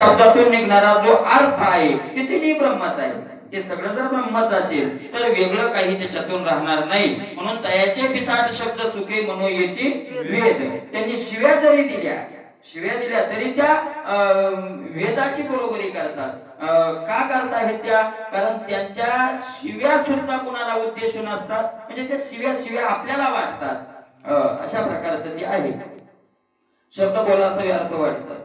शब्दातून निघणारा जो अर्थ आहे ते मी ब्रह्मच आहे. ते सगळं जर ब्रह्मच असेल तर वेगळं काही त्याच्यातून राहणार नाही. म्हणून तयाचे पिसाट शब्द सुखे म्हणून येते वेद. त्यांनी शिव्या जरी दिल्या तरी त्या वेदाची बरोबरी करतात. का करतात त्या? कारण त्यांच्या शिव्या सुद्धा कुणाला उद्देश नसतात, म्हणजे त्या शिव्या आपल्याला वाटतात. अशा प्रकारचं ते आहे. शब्द बोलाचा अर्थ वाटतात.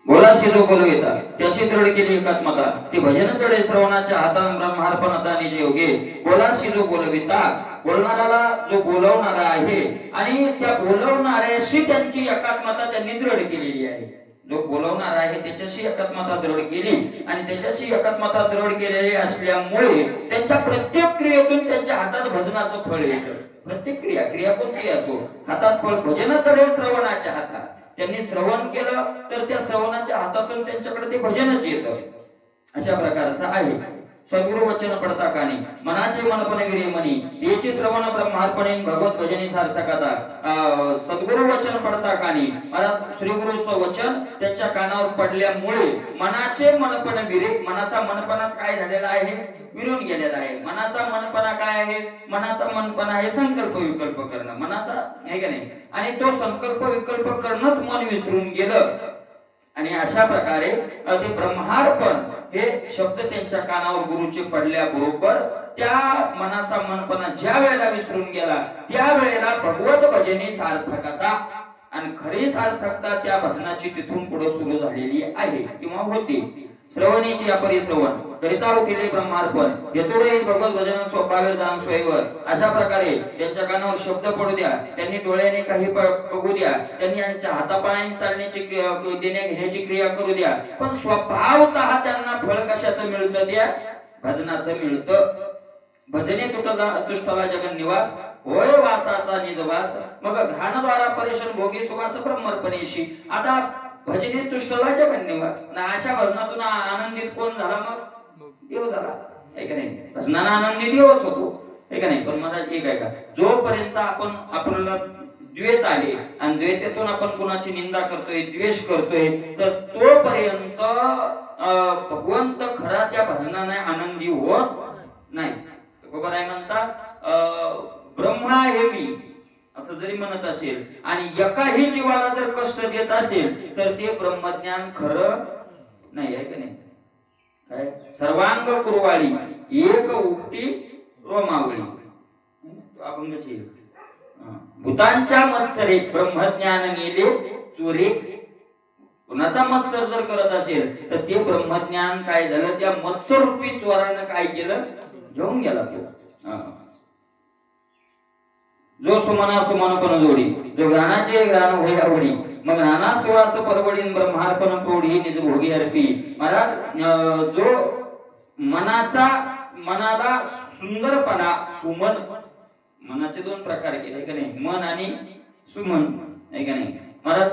बोलाशी जो बोलविता त्याशी दृढ केली एकात्मता. ते भजन चढे श्रवणाच्या हातान ब्रह्मार्पण हाताने योगे. बोलाशी जो बोलविता, बोलणाराला जो बोलवणारा आहे आणि त्या बोलवणाऱ्याशी त्यांची एकात्मता त्यांनी दृढ केलेली आहे. जो बोलवणारा आहे त्याच्याशी एकात्मता दृढ केली आणि त्याच्याशी एकात्मता दृढ केलेली असल्यामुळे त्यांच्या प्रत्येक क्रियेतून त्यांच्या हातात भजनाचं फळ येतं. प्रत्येक क्रिया कोणती असो, हातात फळ. भजन चढे श्रवणाच्या हातात. त्यांनी श्रवण केलं तर त्या श्रवणाच्या हातातून त्यांच्याकडे ते भजनच येतं. अशा प्रकारचं आहे. सद्गुरु वचन पडता कानी मनाचे मनपणे विरे मनी. याची श्रवण ब्रह्मार्पणे भगवत भजनी सार्थकता. सद्गुरु वचन पडता कानी, मला श्री गुरुचं वचन त्याच्या कानावर पडल्यामुळे मनाचे मनपणे विरे. मनाचा मनपणा काय झालेला आहे? विरून गेलेला आहे. मनाचा मनपणा काय आहे? मनाचा मनपणा आहे संकल्प विकल्प करणं. मनाचा आहे का नाही? आणि तो संकल्प विकल्प करणंच मन विसरून गेलं. आणि अशा प्रकारे ते ब्रह्मार्पण हे शब्द त्यांच्या कानावर गुरुचे पडल्याबरोबर त्या मनाचा मनपणा ज्या वेळेला विसरून गेला त्या वेळेला भगवत भजनी सार्थकता आणि खरी सार्थकता त्या भजनाची तिथून पुढे सुरू झालेली आहे किंवा होती. श्रवणीची अपरिश्रवण करिता केले ब्रह्मार्पण येतोरे भगवत भजन स्वभावेर दान स्वयंवर. अशा प्रकारे त्यांच्या कानावर शब्द पडू द्या, त्यांनी डोळ्याने काही बघू द्या, त्यांनी यांच्या हातापायाने चालण्याची देण्या घेण्याची क्रिया करू द्या, पण स्वभावतः त्यांना फळ कशाचं मिळतं? त्या भजनाचं मिळतं. भजने तुष्टला जगन निवास होय वासाचा निजवास. मग घाणद्वारा परेशन भोगी सुवास ब्रह्मर्पणेशी. आता भजने तुष्टला जगन निवास. अशा भजनातून आनंदित कोण झाला? मग देव झाला, आहे का नाही? भजनाला आनंदी देवच होतो, आहे का नाही? पण मला एक आहे का, जोपर्यंत आपल्याला द्वेष आहे आणि द्वेषातून आपण कुणाची निंदा करतोय, द्वेष करतोय, तर तोपर्यंत भगवंत खरा त्या भजनाने आनंदी होत नाही. बरोबर आहे म्हणता ब्रह्मा हे मी असं जरी म्हणत असेल आणि एकाही जीवाला जर कष्ट देत असेल तर ते ब्रह्मज्ञान खरं नाही, आहे का नाही? काय सर्वांग कुरवाळी एक उक्ती रोमावळी. अभंगची भूतांच्या मत्सरे ब्रह्मज्ञान नेले चोरे. कुणाचा मत्सर जर करत असेल तर ते ब्रह्मज्ञान काय झालं? त्या मत्सर रूपी चोरानं काय केलं? घेऊन गेला तो. जो सुमना सुमनपण जोडी, जो घाणाचे घाण होय आवडी. मग नाना सुवास परवडीन ब्रह्मार्पण तोडी निज भोगी अर्पी. महाराज जो मनाला सुंदरपणा, सुमन, मनाचे दोन प्रकार केले का नाही? मन आणि सुमन, आहे का नाही? महाराज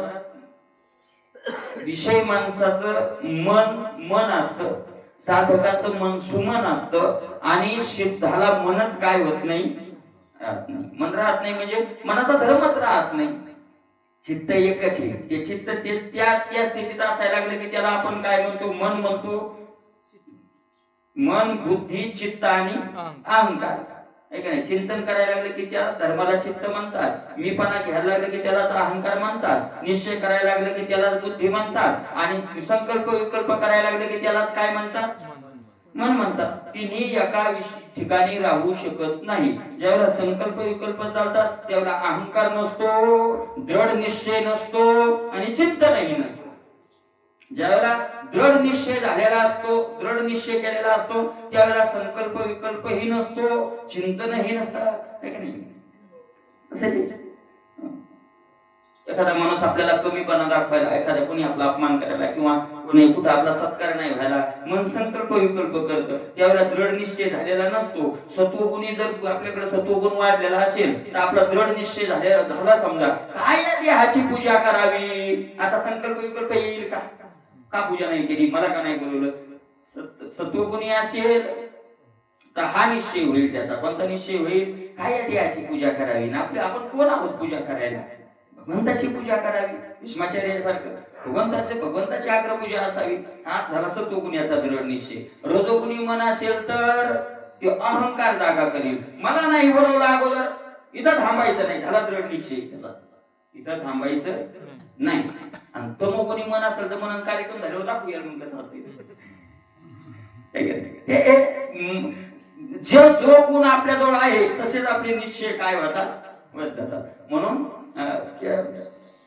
विषय माणसाचं मन असतं, साधकाचं मन सुमन असतं आणि सिद्धाला मनच काय होत नाही? राहत नाही. मन राहत नाही म्हणजे मनाचा धर्मच राहत नाही. चित्त एकच आहे. ते चित्त त्या स्थितीत असायला लागलं की त्याला आपण काय म्हणतो? मन म्हणतो. मन, बुद्धी, चित्त आणि अहंकार, आहे का नाही? चिंतन करायला लागलं की त्या धर्माला चित्त म्हणतात. मीपणा घ्यायला लागलं की त्यालाच अहंकार म्हणतात. निश्चय करायला लागलं की त्यालाच बुद्धी म्हणतात. आणि संकल्प विकल्प करायला लागलं की त्यालाच काय म्हणतात? मन म्हणतात. तिन्ही एका ठिकाणी राहू शकत नाही. ज्यावेळेला संकल्प विकल्प चालतात त्यावेळेला अहंकार नसतो, दृढ निश्चय नसतो आणि चिंतनही नसतो. ज्यावेळेला दृढ निश्चय झालेला असतो, दृढ निश्चय केलेला असतो, त्यावेळेला संकल्प विकल्पही नसतो, चिंतनही नसतात, आहे का नाही? एखादा माणूस आपल्याला कमीपणा दाखवायला, एखाद्या कोणी आपला अपमान करायला किंवा कोणी कुठं आपला सत्कार नाही व्हायला मन संकल्प विकल्प करतं, त्यावेळेला दृढ निश्चय झालेला नसतो. सत्वगुणी जर आपल्याकडे सत्वगुण वाढलेला असेल तर आपला दृढ निश्चय झाला समजा, काय या देहाची पूजा करावी, आता संकल्प विकल्प येईल का पूजा नाही केली, मला का नाही बोलवलं? सत्वगुणी असेल तर हा निश्चय होईल. त्याचा कोणता निश्चय होईल? काय या देहाची पूजा करावी ना? आपण कोण आहोत पूजा करायला? भगवंताची पूजा करावी, भीष्माचार्यासारखं भगवंताची अग्रपूजा असावी. हा झाला सत्वगुण्याचा दृढ निश्चय. रजोगुणी मन असेल तर तो अहंकार जागा करील. मला नाही बोलवलं अगोदर, इथं थांबायचं नाही, झाला दृढ निश्चय त्याचा, इथं थांबायचं नाही. आणि तमोगुणी मन असेल तर म्हणून कार्यक्रम झाल्यावर दाखवूया मग कसं असते. जो गुण आपल्याजवळ आहे तसेच आपले निश्चय काय होतात, म्हणून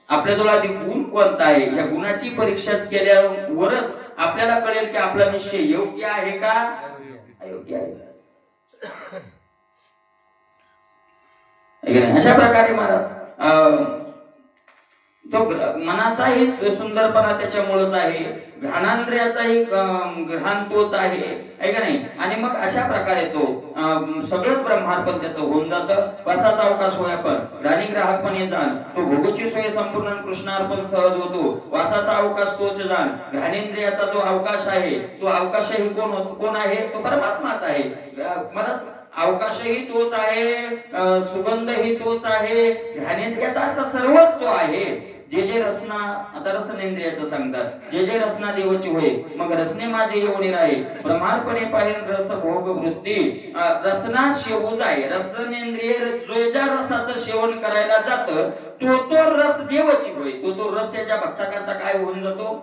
आपल्याजवळ आधी गुण कोणता आहे या गुणाची परीक्षा केल्यावरच आपल्याला कळेल की आपला निश्चय योग्य आहे का अयोग्य आहे. अशा प्रकारे महाराज तो मनाचाही सुंदरपणा त्याच्यामुळेच आहे, घाणांद्रियाचाही घाण तोच आहे का नाही. आणि मग अशा प्रकारे तो सगळंच ब्रह्मार्पण त्याचं होऊन जातं. वासाचा अवकाश होय आपण राणी ग्राहकपणे जाण, तो भोगूची सोय संपूर्ण कृष्णार्पण सहज होतो. वासाचा अवकाश तोच जाण, घाणेंद्रियाचा जो अवकाश आहे तो अवकाशही कोण आहे, तो परमात्माच आहे. मला अवकाशही तोच आहे, सुगंधही तोच आहे, घाणेंद्रियाचा अर्थ सर्वच तो आहे. जे रसना, आता रसनेंद्रियाचं सांगतात, जे रसना देवाची होय मग रसने माझे येऊन राहे. ब्रह्मार्पणे पाहिन रस भोग वृत्ती, रसना शेवूच आहे. रसनेंद्रिय ज्या रसाचं सेवन करायला जात तो रस देवाची होय, तो रस त्याच्या भक्ताकरता काय होऊन जातो,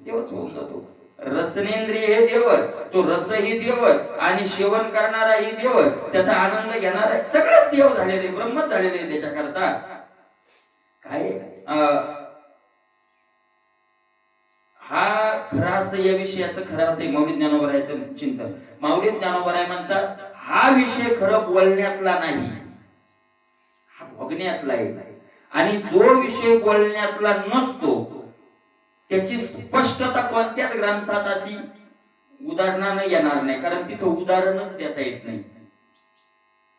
देवच होऊन जातो. रसनेंद्रिय हे देवच, तो रसही देवच आणि सेवन करणाराही देवच, त्याचा आनंद घेणारा सगळंच देव झालेले, ब्रह्मच झालेले त्याच्याकरता. काय हा खरास या विषयाचं खरास आहे माऊली ज्ञानोबरायचं चिंतन. माऊली ज्ञानोबराय म्हणतात हा विषय खरं बोलण्यातला नाही, हा भोगण्यातला आहे. आणि जो विषय बोलण्यातला नसतो त्याची स्पष्टता कोणत्याच ग्रंथात अशी उदाहरणानं येणार नाही, कारण तिथं उदाहरणच देता येत नाही.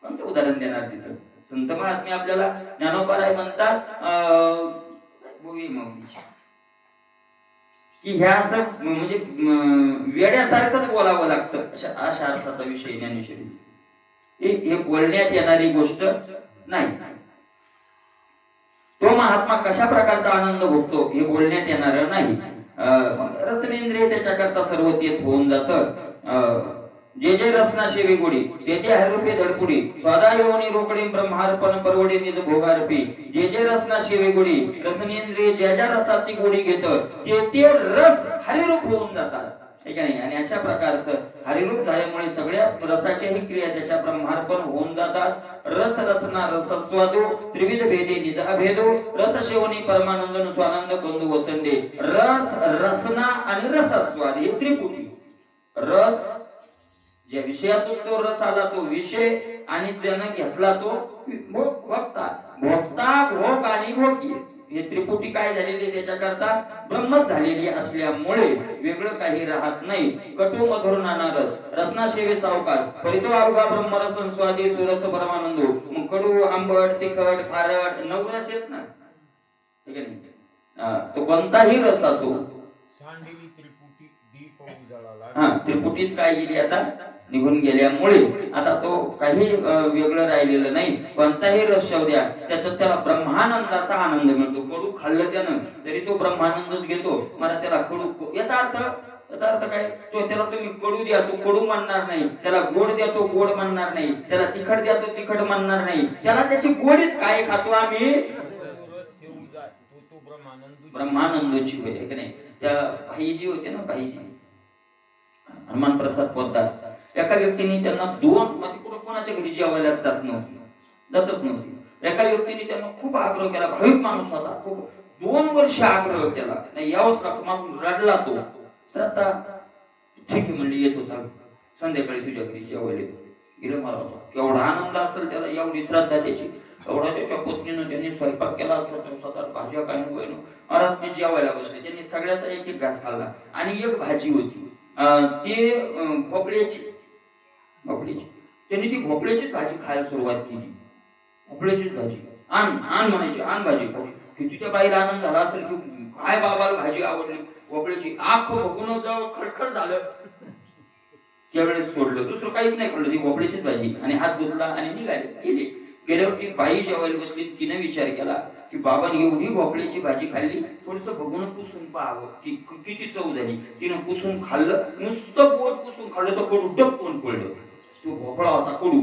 कोणतं उदाहरण देणार तिथं? संत महात्मे आपल्याला ज्ञानोबराय म्हणतात की ह्या असं म्हणजे वेड्यासारखंच बोलावं लागतं, अशा अर्थाचा विषय ज्ञानेश्वरी. हे बोलण्यात येणारी गोष्ट नाही. तो महात्मा कशा प्रकारचा आनंद भोगतो हे बोलण्यात येणार नाही. रसनेंद्रिय त्याच्याकरता सर्व तेच होऊन जातं. जे रसना शेवी गोडी ते हररूपे धडपुडी, स्वादा येऊनी रोकडी ब्रह्मार्पण परवडी निज भोगार्पी. जे रसना शेवी गोडी, रसनेंद्रिय ज्या रसाची गोडी घेत ते रस हरिरूप होऊन जातात, ठीक आहे. आणि अशा प्रकारचं हरिरूप झाल्यामुळे सगळ्या रसाच्याही क्रिया त्याच्या ब्रह्मार्पण होऊन जातात. रस रसना रसस्वादो त्रिविध भेदे निज अभेदो, रस सेवनी परमानंद स्वानंद बंधू वसंडे. रस रसना आणि रसस्वाद हे त्रिपुटी. रस ज्या विषयातून तो रस आला तो विषय, आणि त्यानं घेतला तो भोगता. भोग आणि भोगी हे त्रिपुटी काय झालेली त्याच्याकरता ब्रह्मच झालेली असल्यामुळे वेगळं काही राहत नाही. कटू मधुर नाना रस, रसना सेवे सावकार परितो अवघा ब्रह्मरस स्वादी सुरस परमानंदो. मग कडू आंबट तिखट खारट 9 रस आहेत ना, ठीक आहे. तो कोणताही रस असो, त्रिपुटीच काय गेली आता निघून गेल्यामुळे आता तो काही वेगळं राहिलेलं नाही. कोणताही रस द्या त्याच्यात त्याला ब्रह्मानंदाचा आनंद मिळतो. कडू खाल्लं त्यानं तरी तो ब्रह्मानंदच घेतो. मला त्याला कडू याचा अर्थ काय, तो त्याला तुम्ही कडू द्या तो कडू म्हणणार नाही, त्याला गोड द्या तो गोड म्हणणार नाही, त्याला तिखट द्या तो तिखट म्हणणार नाही. त्याला त्याची गोडीच काय खातो आम्ही, ब्रह्मानंदाची होय की नाही. त्या भाईजी होते ना, भाईजी हनुमान प्रसाद पोद्दार, एका व्यक्तीने त्यांना 2 म्हणजे कुठं कोणाच्या घरी जेवायला जातच नव्हती. एका व्यक्तीने त्यांना खूप आग्रह केला, भाविक माणूस होता, खूप 2 वर्ष आग्रह केला, नाही यावंच लागतो. मागून रडला तो. श्रद्धा ठीक आहे म्हणली, येतो चालू संध्याकाळी तुझ्या घरी जेवायला गेलं. मला केवढा आनंद असेल त्याला, एवढी श्रद्धा त्याची. एवढा त्याच्या पत्नीनं त्यांनी स्वयंपाक केला, 7 भाज्या काय नको. महाराज मी जेवायला बसले, त्यांनी सगळ्याचा एक घास खाल्ला आणि एक भाजी होती ती भोपळ्याची. त्यांनी ती भोपळ्याचीच भाजी खायला सुरुवात केली. भोपळ्याचीच भाजी आण म्हणायची, आण भाजी. किती त्या बाईला आनंद झाला असेल की काय बाबाला भाजी आवडली भोपळ्याची. आख बघून जाऊ खडखड झालं. त्यावेळेस सोडलं, दुसरं काहीच नाही खाल्लं, ती भोपळ्याचीच भाजी. आणि हात धुतला आणि निघाले गेल्यावर ती बाई जेवायला बसली. तिने विचार केला की बाबांनी एवढी भोपळ्याची भाजी खाल्ली, थोडस बघून पुसून पाहावं की किती चव झाली. तिनं पुसून खाल्लं, नुसतं पोट पुसून खाल्लं तर कडू डबकून पडलं. तो भोपळा होता कडू.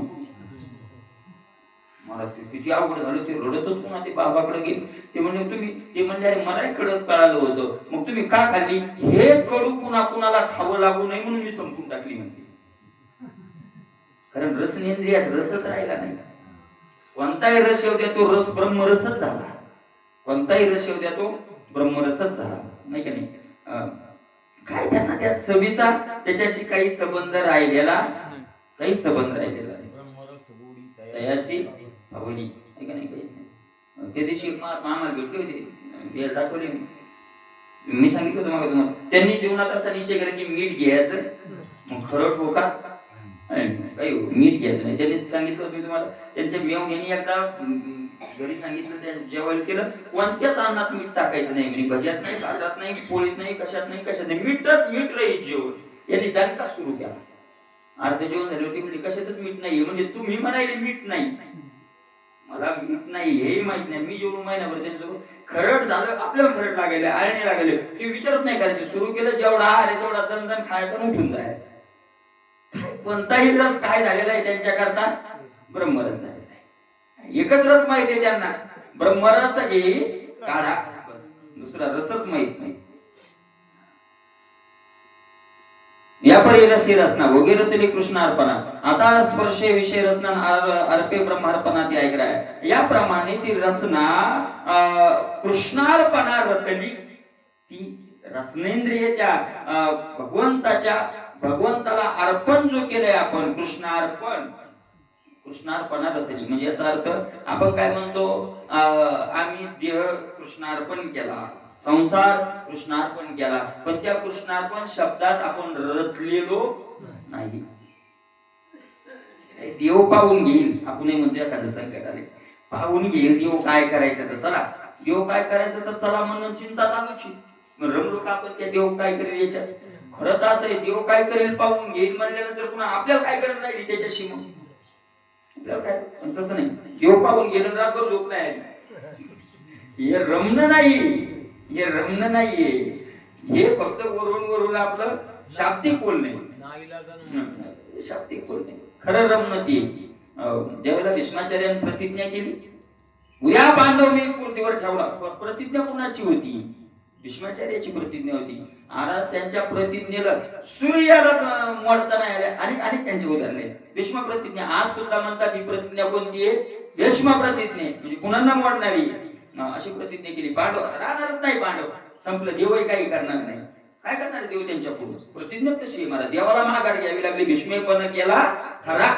मला ते किती अवघड झालं. ते रडतच पुन्हा ते बाबाकडे गेले. ते म्हणले तुम्ही, ते म्हणले अरे मला कळालं होतं, मग तुम्ही का खाल्ली? हे कडू पुन्हा कुणाला खावं लागू नये म्हणून मी संपून टाकली म्हणते. कारण रसनेंद्रियात रसच राहिला नाही. कोणताही रस येऊ द्या तो रस ब्रह्मरसच झाला. कोणताही रस येऊ द्या तो ब्रह्मरसच झाला, नाही का नाही? काय त्यांना त्या चवीचा त्याच्याशी काही संबंध राहिलेला, काही संबंध राहिलेला नाही. तयाशी आवडी, नाही का नाही? काही त्या दिवशी मामा भेटले होते, दाखवले मी सांगितलं तुम्हाला. त्यांनी जीवनात असा निश्चय केला की मीठ घ्यायचं, मग खरं ठोका काही मीठ घ्यायचं नाही. त्यांनी सांगितलं होतं तुम्हाला. त्यांच्या मेवणीने एकदा घरी सांगितलं, जेवण केलं, कोणत्याच अन्नात मीठ टाकायचं नाही. म्हणजे भज्यात नाही, भातात नाही, पोळीत नाही, कशात नाही, कशात नाही, मीठच मीठ राहील जेवण. यांनी दणका सुरू केला. अर्ध जेवण झाले होते, म्हणजे कशातच मीठ नाहीये. म्हणजे तुम्ही म्हणाले मीठ नाही, मला मीठ नाही हेही माहित नाही. मी जेवढं महिनाभर त्यांचं खरड झालं, आपल्याला खरड लागेल, आळणी लागेल, ते विचारत नाही करायचे. सुरू केलं, जेवढा आहार आहे तेवढा दणदण खायचा, उठून जायचं. कोणताही रस काय झालेला आहे त्यांच्या करता? ब्रह्मरस झालेला आहे. एकच रस माहिती आहे त्यांना, ब्रह्मरस घे काढा, दुसरा रसच माहित नाही. या परी रसी रचना वगैरे तरी कृष्णार्पणा. आता स्पर्शे विषय रचना अर्पे ब्रह्मार्पणा ती ऐक आहे. याप्रमाणे ती रचना कृष्णार्पणा रचली. ती रसनेंद्रिय त्या भगवंताला अर्पण जो केलंय आपण, कृष्णार्पण, कृष्णार्पणा रचली. म्हणजे याचा अर्थ आपण काय म्हणतो, आम्ही देह कृष्णार्पण केला, संसार कृष्णार्पण केला, पण त्या कृष्णार्पण शब्दात आपण रचलेलो नाही. देव पाहून घेईल, आपण म्हणतो एखादं संकट आले पाहून घेईल देव काय करायचं तर चला, देव काय करायचं तर चला म्हणून चिंता चालूच. रमलो का आपण त्या देव काय करेल याच्यात? खरं तर असं आहे, देव काय करेल पाहून घेईल म्हणल्यानंतर पुन्हा आपल्याला काय गरज राहिली त्याच्याशी? मग आपल्याला काय? पण तसं नाही, देव पाहून गेलं रात्र झोप नाही आली. हे रमणं नाही, हे रमणं नाहीये, हे फक्त वरून आपलं शाब्दिक बोलणे, शाब्दिक बोलणे. खरं रमणं ती ज्यावेळेला भीष्माचार्याने प्रतिज्ञा केली, उद्या पांडव मी मूर्तीवर ठेवला, प्रतिज्ञा कुणाची होती? भीष्माचार्याची प्रतिज्ञा होती. आता त्यांच्या प्रतिज्ञेला सूर्याला मोडता नाही आल्या. आणि त्यांचे उदाहरणे भीष्म प्रतिज्ञा आज सुद्धा म्हणतात. ही प्रतिज्ञा कोणती आहे? भीष्म प्रतिज्ञा, म्हणजे कुणाला मोडणारी अशी प्रतिज्ञा केली. पांडव राहणारच नाही, पांडव संपलं, देवही काही करणार नाही. काय करणार देव त्यांच्या पुढे? प्रतिज्ञा कशी आहे? मला देवाला माघार घ्यावी लागली, भीष्मेपण केला खरा,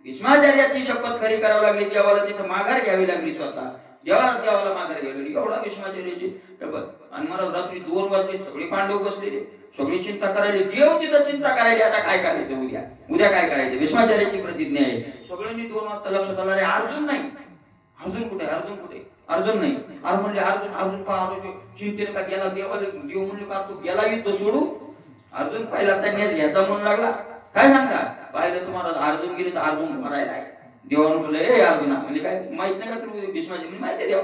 भीष्माचार्याची शपथ खरी करावी लागली, देवाला तिथं माघार घ्यावी लागली, स्वतः देवाला माघार घ्यावी लागली. एवढा भीष्माचार्याची शपथ. आणि मला रात्री 2 वाजले, सगळे पांडव बसलेले, सगळी चिंता करायला, देव तिथं चिंता करायला, आता काय करायचं, उद्या काय करायचं? भीष्माचार्याची प्रतिज्ञा आहे. सगळ्यांनी 2 वाजता लक्षात आलं, अर्जुन नाही, अर्जुन कुठे? अर्जुन नाही. अरे म्हणले अर्जुन पहा, चिंतेने का गेला देवाला? देव म्हणले का तू गेला युद्ध सोडू? अर्जुन पहिला संन्यास घ्यायचा म्हणून लागला. काय सांगता? पाहिलं तुम्हाला अर्जुन गेले तर अर्जुन मरायला आहे. देवानं म्हणलं ए अर्जुना, म्हणजे काय माहित नाही का तुला भीष्माची? माहिती आहे देव.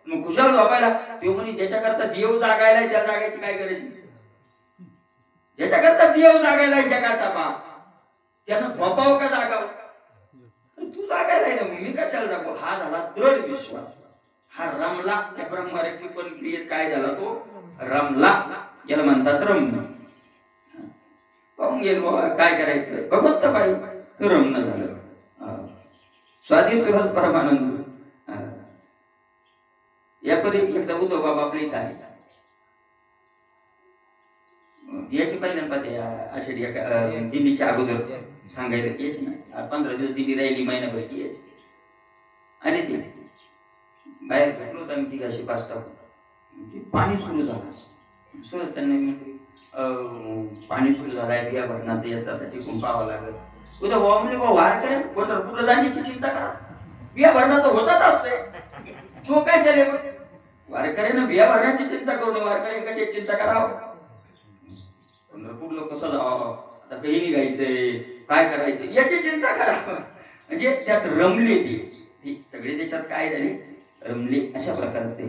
मग खुशाल झोपायला. देव म्हणे ज्याच्याकरता देव जागायला त्या जागायची काय गरज? ज्याच्याकरता देव जागायला जगाचा बाप, त्यानं झोपावं का जागावं? तू जागायला ना, मग मी कशाला जागो? हा झाला दृढ विश्वास, हा रमला. त्या ब्रह्मरेखीपण क्रियेत काय झाला? तो रमला. याला म्हणतात रमणं. पाहून गेलो काय करायचं, भगवंत पाहिजे रमणं झालं. स्वादिष्ट रस परमानंद. यापरी एकदा उद्धव बाबा आपल्या इथं आहे. याची पहिल्यांदा आषाढी दिल्लीच्या अगोदर सांगायला यायची ना, 15 दिवस दिल्ली राहिली, महिनाभर यायची. आणि ते बाहेर भेटलो होतो आम्ही तिघाशी 5 टाकून. पाणी सुरू झालं. सर त्यांनी म्हटले पाणी सुरू झालंय, बिया भरणाचं याच्यासाठी खूप पाहावं लागेल. उद्या भाऊ म्हणजे वार करेल, पंढरपूरला जाण्याची चिंता करा, बिया भरणाचं होतच असते. तो काय झाले वारकऱ्यांना बिया भरण्याची चिंता करू नये, वारकऱ्यांनी कशी चिंता करावं? पंढरपूरला कसं जावं, आता काही निघायचंय, काय करायचं याची चिंता करा. म्हणजे त्यात रमले ती सगळे. त्याच्यात काय झाले? रमले, अशा प्रकारचे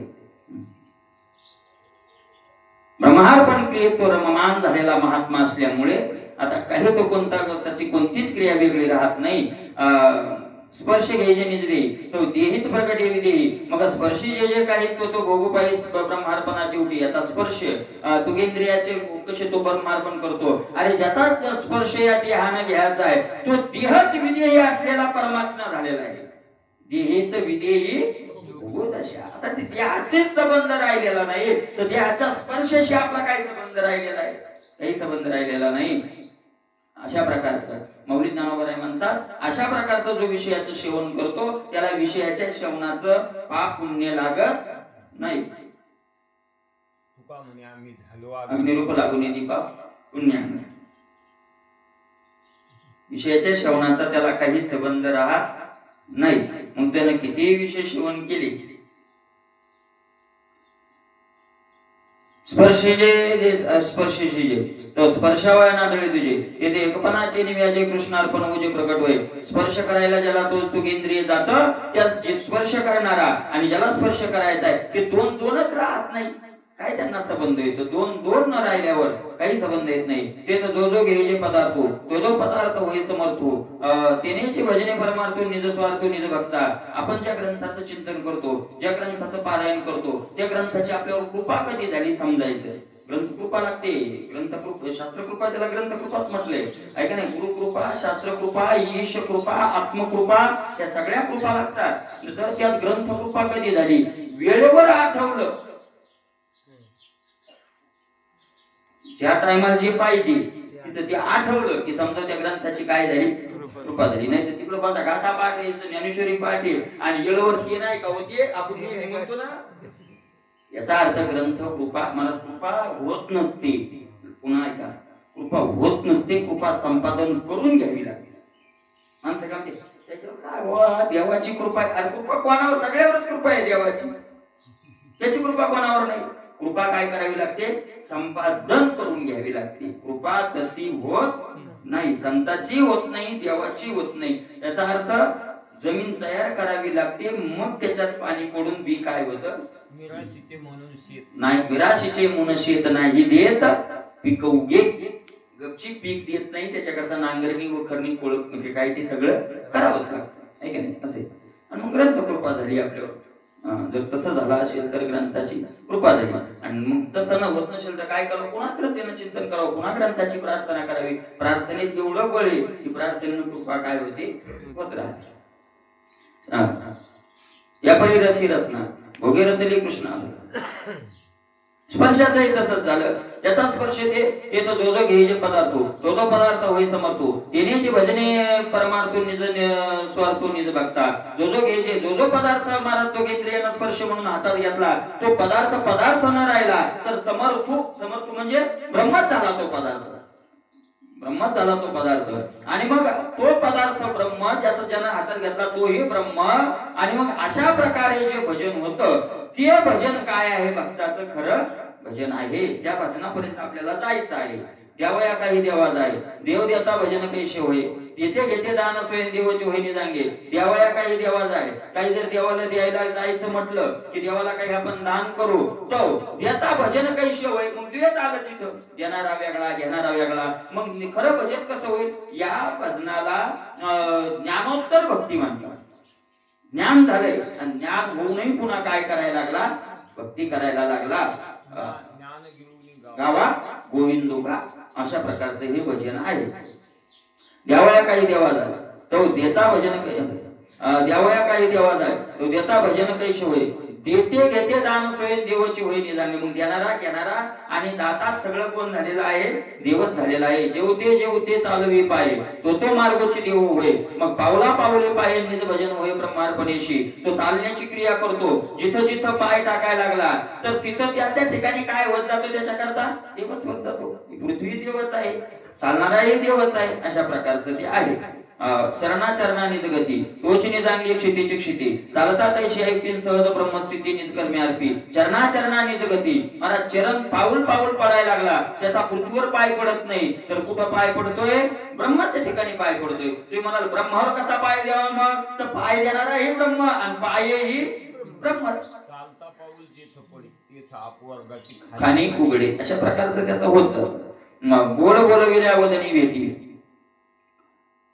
ब्रह्मार्पण क्रियेत तो रममान झालेला महात्मा असल्यामुळे आता काही तो कोणता त्याची कोणतीच क्रिया वेगळी राहत नाही. स्पर्श घ्यायचे निजले तो देहीत प्रकट येवी देही. मग स्पर्शी जे जे काही तो भोगोपायी ब्रह्मार्पणाची उठी. आता स्पर्श तुगेंद्रियाचे कसे तो ब्रह्मार्पण करतो. अरे ज्याचा स्पर्श या देहानं घ्यायचा आहे तो देहच विदेही असलेला परमात्मा झालेला आहे. देहेच विदेही आता देहाचेच संबंध राहिलेला नाही तर देहाच्या स्पर्शाशी आपला काय संबंध राहिलेला आहे? काही संबंध राहिलेला नाही. अशा प्रकारचं मौलिक ज्ञानोबराय म्हणतात, अशा प्रकारचा जो विषयाचं सेवन करतो त्याला विषयाच्या सेवनाचं पाप पुण्य लागत नाही. अग्निरूप लागून दीपा पुण्य. विषयाच्या सेवनाचा त्याला काही संबंध राहत नाही. मग त्यानं किती विषय सेवन केले. स्पर्शे तो स्पर्शावया नादळे तुझे तेथे एकपणाचे निव्याजे कृष्णार्पण उजे प्रकट होय. स्पर्श करायला ज्याला तो सुगेंद्रिय जात त्यात जे स्पर्श करणारा आणि ज्याला स्पर्श करायचा आहे ते दोन दोनच राहत नाही. काय त्यांना संबंध येतो? दोन दोन न राहिल्यावर काही संबंध येत नाही. ते तर जो जो घ्यायचे पदार्थ तो जो पदार्थ होय समर्थो तेनेची भजने परमार्थो निज स्वार्थो निज भक्ता. आपण ज्या ग्रंथाचं चिंतन करतो, ज्या ग्रंथाचं पारायण करतो त्या ग्रंथाची आपल्यावर कृपा कधी झाली समजायचं. ग्रंथ कृपा लागते. ग्रंथ कृपा, शास्त्र कृपा, त्याला ग्रंथ कृपाच म्हटलंय. ऐका नाही, गुरु कृपा, शास्त्र कृपा, ईश कृपा, आत्मकृपा या सगळ्या कृपा लागतात. जर त्यात ग्रंथ कृपा कधी झाली, वेळेवर आठवलं, ज्या टायमाला जे पाहिजे तिथं ते आठवलं की समजा त्या ग्रंथाची काय झाली? कृपा झाली. नाही तर तिकडं बघा गाथा पाठ आहे, ज्ञानेश्वरी पाठ आहे आणि येळवर ते नाही का होते आपण म्हणतो ना. याचा अर्थ ग्रंथ कृपा, मला कृपा होत नसते. पुन्हा ऐका, कृपा होत नसते, कृपा संपादन करून घ्यावी लागते. माणसं काय म्हणते त्याच्यावर काय देवाची कृपा आहे. अरे कृपा कोणावर? सगळ्यावरच कृपा आहे देवाची. त्याची कृपा कोणावर नाही. कृपा काय करावी लागते? संपादन करून घ्यावी लागते. कृपा तशी होत नाही, संताची होत नाही, देवाची होत नाही. याचा अर्थ जमीन तयार करावी लागते, मग त्याच्यात पाणी पडून बी काय होतं? विराशीचे म्हणून शेत नाही, विराशीचे म्हणून शेत नाही देत पीक उगे. गपची पीक देत नाही, त्याच्याकरता नांगरणी वखरणी कोळप म्हणजे काय ते सगळं करावंच लागतं. आहे का नाही? असे आणि मग ग्रंथ कृपा झाली आपल्यावर. जर तसं झालं असेल तर ग्रंथाची कृपा झाली. आणि मग तसं न होत नसेल तर काय करावं? पुन्हा श्रद्धेनं चिंतन करावं, पुन्हा ग्रंथाची प्रार्थना करावी. प्रार्थनेत एवढं बळ आहे की प्रार्थनेनं कृपा काय होते? होत राहते. या परिरसी रसना भोगेरतली कृष्णा. स्पर्शाचंही तसंच झालं. त्याचा स्पर्श ते तो जो जो घ्यायचे पदार्थ तो तो पदार्थ होई समर्थो येण्याची भजने परमार्थो निज स्वार्थो निज भक्ता. जो जो घ्यायचे जो जो पदार्थ महाराज तो इंद्रियानं स्पर्श म्हणून हातात घेतला तो पदार्थ पदार्थ न राहिला तर समर्थो म्हणजे ब्रह्मच झाला तो पदार्थ. ब्रह्मच झाला तो पदार्थ. आणि मग तो पदार्थ ब्रह्म ज्याचा ज्यानं हातात घेतला तोही ब्रह्म. आणि मग अशा प्रकारे जे भजन होतं ते भजन काय आहे? भक्ताचं खरं भजन आहे. त्या भजनापर्यंत आपल्याला जायचं आहे. देवया काही देवा जाय देव देता भजन कैसे होय येथे घेते दान स्वयं देवाची होईने जांगे. देवया काही देवा जाय. काही जर देवाला द्यायला जायचं म्हटलं की देवाला काही आपण दान करू तो देता भजन कैसे होय. मग देत आलं तिथं देणारा वेगळा घेणारा वेगळा. मग खरं भजन कसं होईल? या भजनाला ज्ञानोत्तर भक्ती म्हणतात. ज्ञान झालंय आणि ज्ञान होऊनही पुन्हा काय करायला लागला? भक्ती करायला लागला. गावा गोविंदोबा अशा प्रकारचे हे भजन आहे. देवया काही देवा जाय तो देता भजन देवया काही देवा जाय तो देता भजन कैसे होय देते घेते दान स्वयं देवाची होई निजांगे. मग देणारा घेणारा आणि दाता सगळं कोण झालेलं आहे? देवच झालेला आहे. जेवते चालवे पाये तो तो मार्गोची देव होय. मग पावला पावले पाये निज भजन होय ब्रह्मार्पणेशी. तो चालण्याची क्रिया करतो. जिथं जिथं पाय टाकायला लागला तर तिथं त्या त्या ठिकाणी काय होत जातो? त्याच्याकरता देवच होत जातो. पृथ्वी देवच आहे, चालणाराही देवच आहे. अशा प्रकारचं ते आहे. चरणा निज गती तोच निजांगी क्षितीची क्षिती चालता तैशी ऐकतील सहज ब्रह्मस्थिती निजकर्मी अर्पी. चरणा निज गती. मला चरण पाऊल पाऊल पडायला लागला. त्याचा पृथ्वीवर पाय पडत नाही तर कुठं पाय पडतोय? ब्रह्माच्या ठिकाणी पाय पडतोय. तुम्ही म्हणाल ब्रह्मावर कसा पाय द्यावा? मग तर पाय देणारा ही ब्रह्म आणि पायही ब्रह्मच. चालता पाऊल जिथं पडी तिथं अपवर्गाची खाणी उघडे अशा प्रकारचं त्याचं होतं. मग बोल बोलविल्या वदनी भेटी,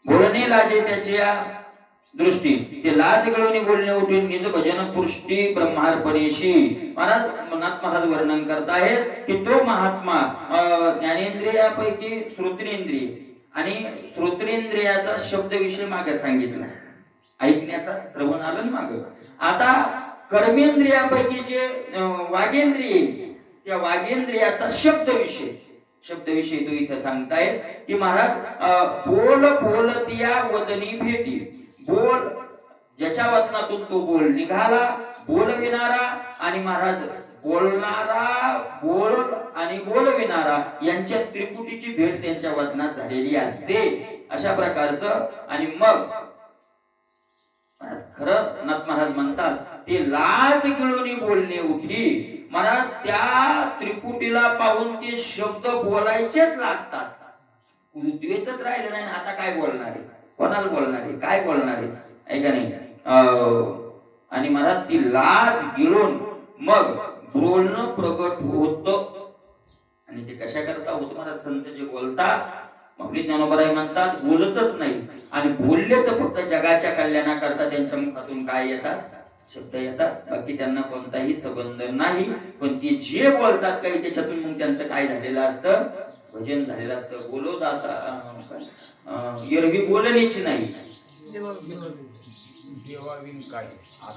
बोलणे लाजे त्याच्या दृष्टी, ते लाज गळवणी बोलणे उठून निज भजन पुष्टी ब्रह्मार्पणेशी. महाराज वर्णन करतायत की तो महात्मा ज्ञानेंद्रियापैकी श्रोत्रेंद्रिय आणि श्रोत्रेंद्रियाचा शब्द विषय मागे सांगितला, ऐकण्याचा श्रवण आलं माग. आता कर्मेंद्रियापैकी जे वागेंद्रिय, त्या वागेंद्रियाचा शब्द विषय तो इथे सांगताय की महाराज बोल बोलतिया वदनी भेटी, बोल ज्याच्या वचनातून तो बोल निघाला, बोलविणारा आणि महाराज बोलणारा, बोल आणि बोलविणारा यांच्या त्रिपुटीची भेट त्यांच्या वचनात झालेली असते अशा प्रकारचं. आणि मग खरं नाथ महाराज म्हणतात ते लाज गिळून बोलणे उठी. महाराज त्या त्रिपुटीला पाहून ते शब्द बोलायचेच लाजतात, उद्वेतच राहिले नाही. आता काय बोलणार आहे, कोणाला बोलणार आहे, काय बोलणार आहे, ऐका नाही. आणि महाराज ती लाज गिळून मग बोलणं प्रगट होत. आणि ते कशा करता होत महाराज? संत जे बोलतात आपली ज्ञानोबराई म्हणतात बोलतच नाही, आणि बोलले तर फक्त जगाच्या कल्याणाकरता त्यांच्या मुखातून काय येतात? शब्द येतात, बाकी त्यांना कोणताही संबंध नाही. पण ते जे बोलतात काही त्याच्यातून मग त्यांचं काय झालेलं असतं? भजन झालेलं असतं. बोलो दाता एरवी बोलणेच नाही.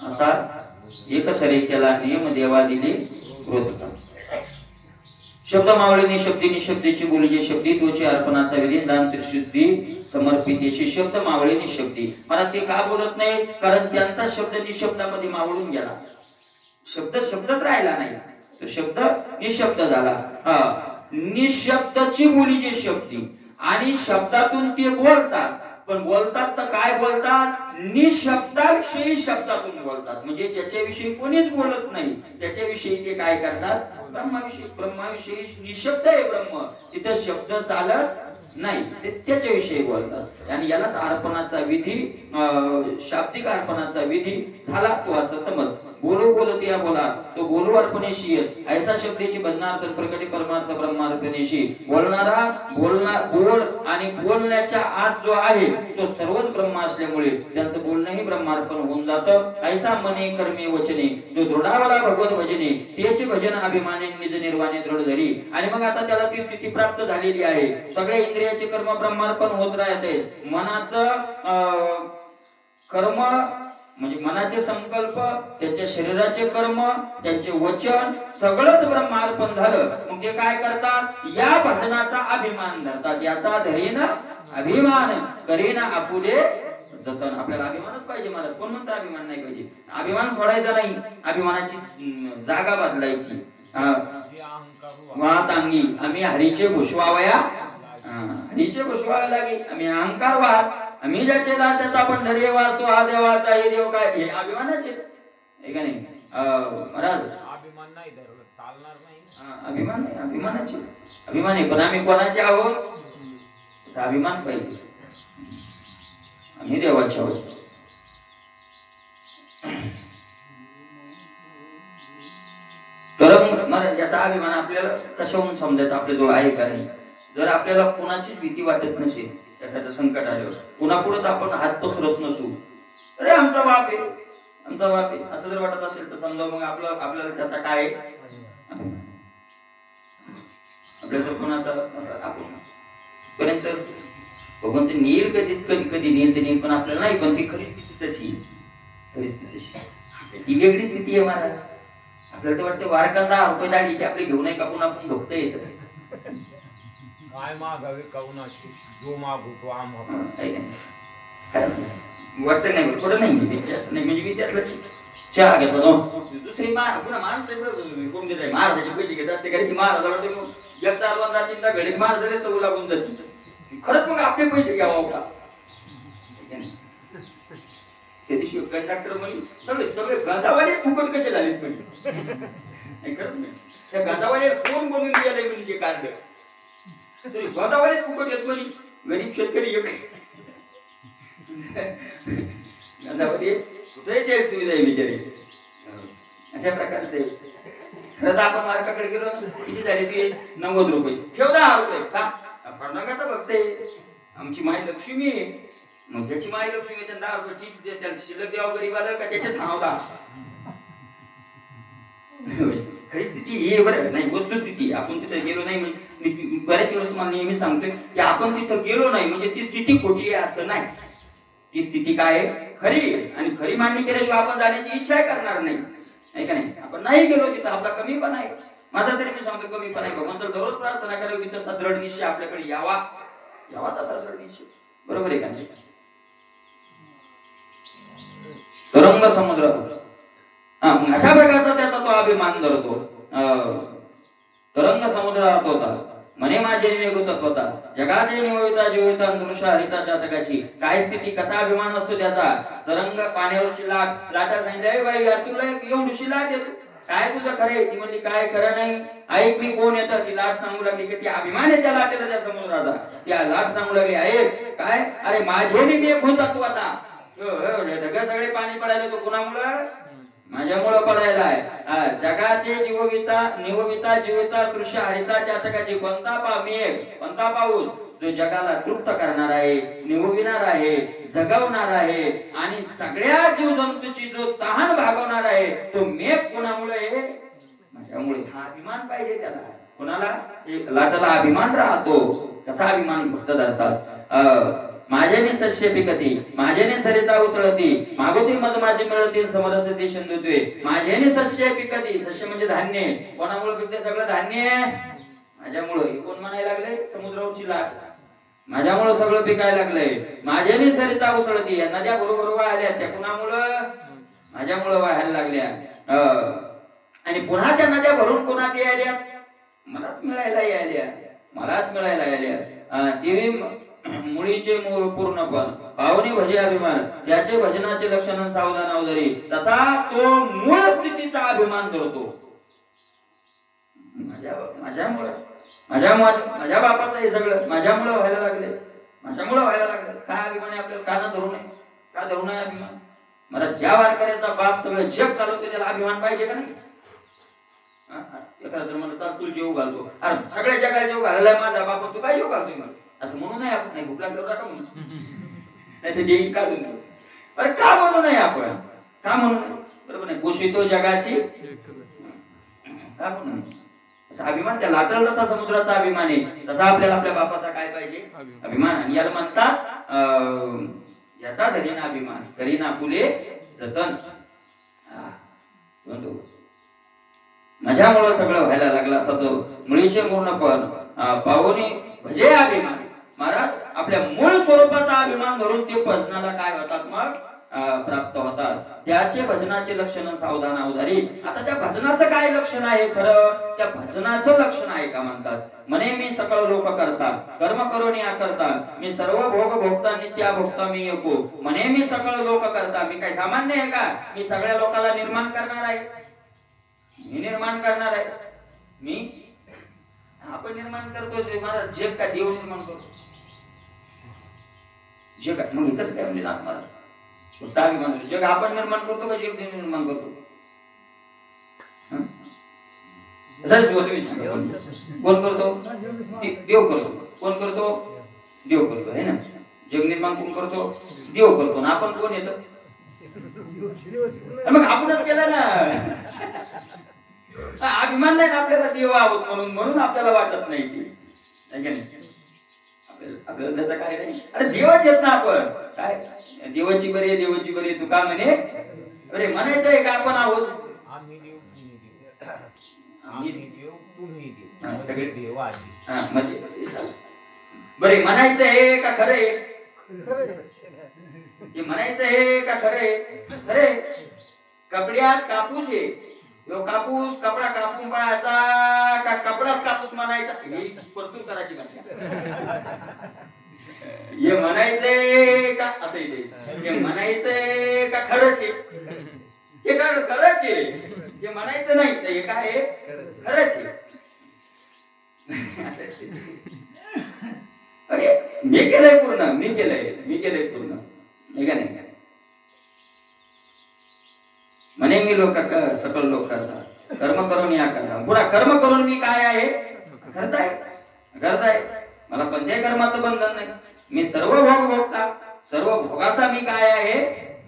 आता एकच रे केला नियम देवा दिले क्रोध. शब्द मावळीने शब्दी निशब्देची बोलीचे शब्दी तोची अर्पणाचा विधी दान त्रिशुद्धी समर्पितेची. शब्द मावळीने शब्दी. मला ते का बोलत नाही? कारण त्यांचा शब्द निशब्दामध्ये मावळून गेला, शब्दच राहिला नाही, तो शब्द निशब्द झाला. निशब्दची बोलीचे शब्दी, आणि शब्दातून ते बोलतात, पण बोलतात तर काय बोलतात? निशब्दाविषयी शब्दातून बोलतात. म्हणजे ज्याच्याविषयी कोणीच बोलत नाही त्याच्याविषयी ते काय करतात? ब्रह्माविषयी निशब्द आहे ब्रह्म, तिथे शब्द चालत नाही, ते त्याच्याविषयी बोलतात. आणि यालाच अर्पणाचा विधी, शाब्दिक अर्पणाचा विधी झाला तो असं समज. बोलो बोलतिया बोला, तो बोलू अर्पणेशी ऐसा शब्दाची बदनार्थ प्रकटी परमार्थ ब्रह्मार्पणेशी. बोलणारा बोल आणि बोलण्याच्या आत जो आहे तो सर्वच ब्रह्म असल्यामुळे त्यांचं बोलणंही ब्रह्मार्पण होऊन जातं. ऐसा मने कर्मे वचने जो दृढावला भगवत भजने, त्याचे भजन अभिमाने निज निर्वाणे दृढ धरी. आणि मग आता त्याला ती स्थिती प्राप्त झालेली आहे. सगळे इंद्रियाचे कर्म ब्रह्मार्पण होत राहते. मनाचं कर्म म्हणजे मनाचे संकल्प, त्याच्या शरीराचे कर्म, त्यांचे वचन सगळंच ब्रह्मार्पण झालं. मग ते काय करतात? या भजनाचा अभिमान धरतात. याचा धरीन अभिमान करीन आपुले जतन. आपल्याला अभिमानच पाहिजे. मला कोण म्हणतं अभिमान नाही पाहिजे? अभिमान सोडायचा नाही, अभिमानाची जागा बदलायची. वात अंगी आम्ही हरीचे भुशवावया, हरीचे भुशवावे लागे. आम्ही अहंकार वाहत, आम्ही ज्याचे दान त्याचा पंढरी वाचतो, हा देवाचा हे देव काय, हे अभिमानाचे आहे का नाही? महाराज अभिमान नाही धरलं चालणार नाही. अभिमान नाही, अभिमानाचे अभिमान आहे. पण आम्ही कोणाचे आहोत? अभिमान पाहिजे. आम्ही देवाचे आहोत. तर महाराज याचा अभिमान आपल्याला कशाहून समजायचा? आपल्या जवळ आहे का नाही? जर आपल्याला कोणाचीच भीती वाटत नसेल, एखादं संकट आल्यावर कुणापुढेच आपण हात पसरत नसू, अरे आमचा बाप आहे, आमचा बाप आहे असं जर वाटत असेल तर समजा मग आपल्याला त्याचा काय आपल्याला कोणाचा आपण पर्यंत भगवंत नेईल कधी नेईल ते नेईल, पण आपल्याला नाही. पण ती खरी स्थिती तशी, ती वेगळी स्थिती आहे महाराज. आपल्याला तर वाटतं वारकांना रुपये दाढीची आपले घेऊन नाही कापून आपण भोगता येत. काय मागावे कवनाशी जो मागतो आम्हाला वाटत नाही, थोडं नाही म्हणजे मी त्यातलं चहा घेतो. दुसरी माणसं कोण घेत आहे? महाराजाचे पैसे घेत असते कारण की महाराजाला एकदा दोनदा तीनदा घडे महाराजाला सवय लागून जाते. खरंच मग आपले पैसे घ्यावा का? त्या दिवशी कंडक्टर म्हणे सगळे गाधावाले फुकट कसे झाले म्हणे. खरंच नाही, त्या गाधावाले कोण बनवून गेले म्हणजे ते कार्ड तरी गाधावाले फुकट येत म्हणे. गरीब शेतकरी एक गाधावाले सुविधा आहे बिचारे. अशा प्रकारचे खरं तर आपण मार्काकडे गेलो ना, किती झाले ते 90 रुपये, ठेव 10 रुपये का पांडुरंगाचा भक्त आहे, आमची माय लक्ष्मी आहे, मग ज्याची माय लक्ष्मी आहे त्यांना 10 रुपये ठीक दे, त्याला शिल्लक द्यावं गरीबाला का त्याच्याच नावला. खरी स्थिती ही बरं नाही, वस्तुस्थिती आपण तिथे गेलो नाही म्हणजे बऱ्याच दिवस तुम्हाला नेहमी सांगतोय की आपण तिथं गेलो नाही म्हणजे ती स्थिती खोटी आहे असं नाही. ती स्थिती काय आहे खरी आहे, आणि खरी मान्य केल्याशिवाय आपण जाण्याची इच्छा करणार नाही का नाही. आपण नाही गेलो तिथं आपला कमीपणा आहे, माझा तरी मी सांगतो कमीपणा आहे. भगवंत दररोज प्रार्थना करावी की तसा दृढ निश्चय आपल्याकडे यावा तसा दृढ निश्चय. बरोबर आहे का नाही. तरंग समुद्र अशा प्रकारचा त्याचा तो अभिमान धरतो. तरंग समुद्रात होता म्हणे माझे निवेगुतत्व होता जगाचे निवविता जीविता दृश्य हरिता जातकाची. काय स्थिती कसा अभिमान असतो त्याचा. तरंग पाण्यावरची लाट लाटा सांगितलं बाई यार तुला एवढीशी लाट येतो काय तुझं खरे. ती म्हणली काय खरं नाही ऐक मी कोण येतं. ती लाट सांगू लागली की ती अभिमान आहे त्या लाटेला त्या समुद्राचा. त्या लाट सांगू लागली ऐक काय अरे माझे निवेग होता तू आता ढगा सगळे पाणी पडायला तो कुणामुळं माझ्यामुळं पडायला आहे. जगाचे निवविता जीविता दृश्य हरिता जातकाची. कोणता पाऊस जो जगाला तृप्त करणार आहे निवविणार आहे जगवणार आहे आणि सगळ्या जीवजंतूची जो तहान भागवणार आहे तो मेघ कोणामुळे माझ्यामुळे. हा अभिमान पाहिजे त्याला. कोणाला लाटाला अभिमान राहतो. कसा अभिमान भक्त धरतात. माझ्याने सस्य पिकती माझ्याने सरिता उसळती मागोती मध माझी मिळतील समरसती सिंधुत्वे. माझ्याने सस्य पिकती. सस्य म्हणजे धान्य. कोणामुळे पिकते सगळं धान्य माझ्यामुळे. कोण म्हणायला लागले समुद्रावरची लाट माझ्यामुळे सगळं पिकायला लागलंय. माझ्याने सरिता उसळती नद्या बरोबर वाहल्या त्या कुणामुळं माझ्यामुळे वाहायला लागल्या. आणि पुन्हा त्या नद्या भरून कोणात यायल्या मलाच मिळायला यायल्या. देवी मुळीचे मूळ पूर्णपण पावनी भजे अभिमान ज्याचे भजनाचे लक्षण सावधान अवधरी तसा तो मूळ स्थितीचा अभिमान धरतो. माझ्या बापाचं हे सगळं माझ्यामुळे व्हायला लागले काय अभिमान आहे आपल्याला. का न धरू नये का धरू नये अभिमान. मला ज्या वारकऱ्याचा बाप सगळं जग चालवतो त्याला अभिमान पाहिजे का नाही. एखादा जर मला चाल तू जेव घालतो अरे सगळ्या जगाला जेव घालायला माझा बाप तू काय जेव घालतोय मला असं म्हणू नये आपण. नाही भूक लागल्यावर नका म्हणून नाही तर देईन का तुम्ही. अरे का म्हणू नये आपण का म्हणू नये. बरोबर नाही. पोषितो जगाशी का म्हणू नये. असा अभिमान त्या लाटाला जसा समुद्राचा अभिमान आहे तसा आपल्याला आपल्या बापाचा काय पाहिजे अभिमान. आणि याला म्हणतात याचा धरीना अभिमान करीना फुले जतन. माझ्यामुळे सगळं व्हायला लागला असता तो मुळीचे मूर्णपण पावनी भजे अभिमान. महाराज आपल्या मूळ स्वरूपाचा अभिमान धरून ते भजनाला काय होतात मग प्राप्त होतात. त्याचे भजनाचे लक्षण सावधान अवधारी. आता त्या भजनाचं काय लक्षण आहे खरं. त्या भजनाचं लक्षण आहे का म्हणतात म्हणे मी सकळ लोक करता कर्म करून या करता मी सर्व भोग भोगता नित्या भोगता मी एको. म्हणे मी सकळ लोक करता मी काय सामान्य आहे का. मी सगळ्या लोकांना निर्माण करणार आहे. मी निर्माण करणार आहे. मी आपण निर्माण करतो माझा जग का देव निर्माण करतो जग मग कसं काय म्हणजे मला जग आपण निर्माण करतो का जग निर्माण करतो. कोण करतो देव करतो. कोण करतो देव करतो है ना. जग निर्माण कोण करतो देव करतो ना आपण कोण येतो मग आपणच केलं ना. अभिमान नाही आपल्याला देव आहोत म्हणून आपल्याला वाटत नाही आपल्याला त्याचा काय नाही. अरे देवाच येत ना आपण काय देवाची बरी तू का म्हणे अरे म्हणायचं आहे का आपण आहोत सगळे देव बरे म्हणायचं आहे का खरे म्हणायचं आहे का खरे कपड्यात कापूस आहे यो कापूस कपडा कापून पळायचा का कपडाच कापूस म्हणायचा ही प्रस्तुत करायची भाषा. हे म्हणायचंय का असं हे म्हणायचंय का खरंच आहे हे खरंच आहे हे म्हणायचं नाही तर हे काय खरंच आहे. मी केलंय पूर्ण मी केलंय पूर्ण हे का नाही. म्हणे मी लोक सकल लोक करता कर्म करून या करता पुन्हा कर्म करून मी काय आहे करताय मला कोणत्याही कर्माचं बंधन नाही. मी सर्व भोग भोगता सर्व भोगाचा मी काय आहे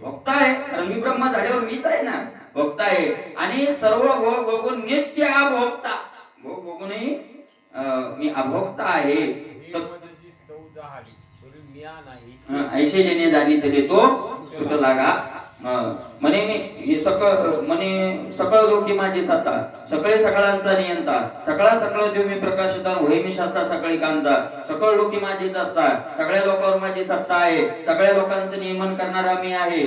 भोगता आहे कारण मी ब्रह्म झाल्यावर मीच आहे ना भोगता आहे आणि सर्व भोग भोगून नित्य अभोगता भोग भोगूनही मी अभोगता आहे. ऐशे जेणे जाणी तरी तो सुख लागा म्हणे मी सकळ लोकी माझी सत्ता सकळे सकळांचा नियंता सकळा सकळ देव मी प्रकाशिता होय मी शास्त्रा सकळी कांता सकळ लोकी माझी सत्ता सगळ्या लोकांवर माझी सत्ता आहे सगळ्या लोकांचं नियमन करणारा मी आहे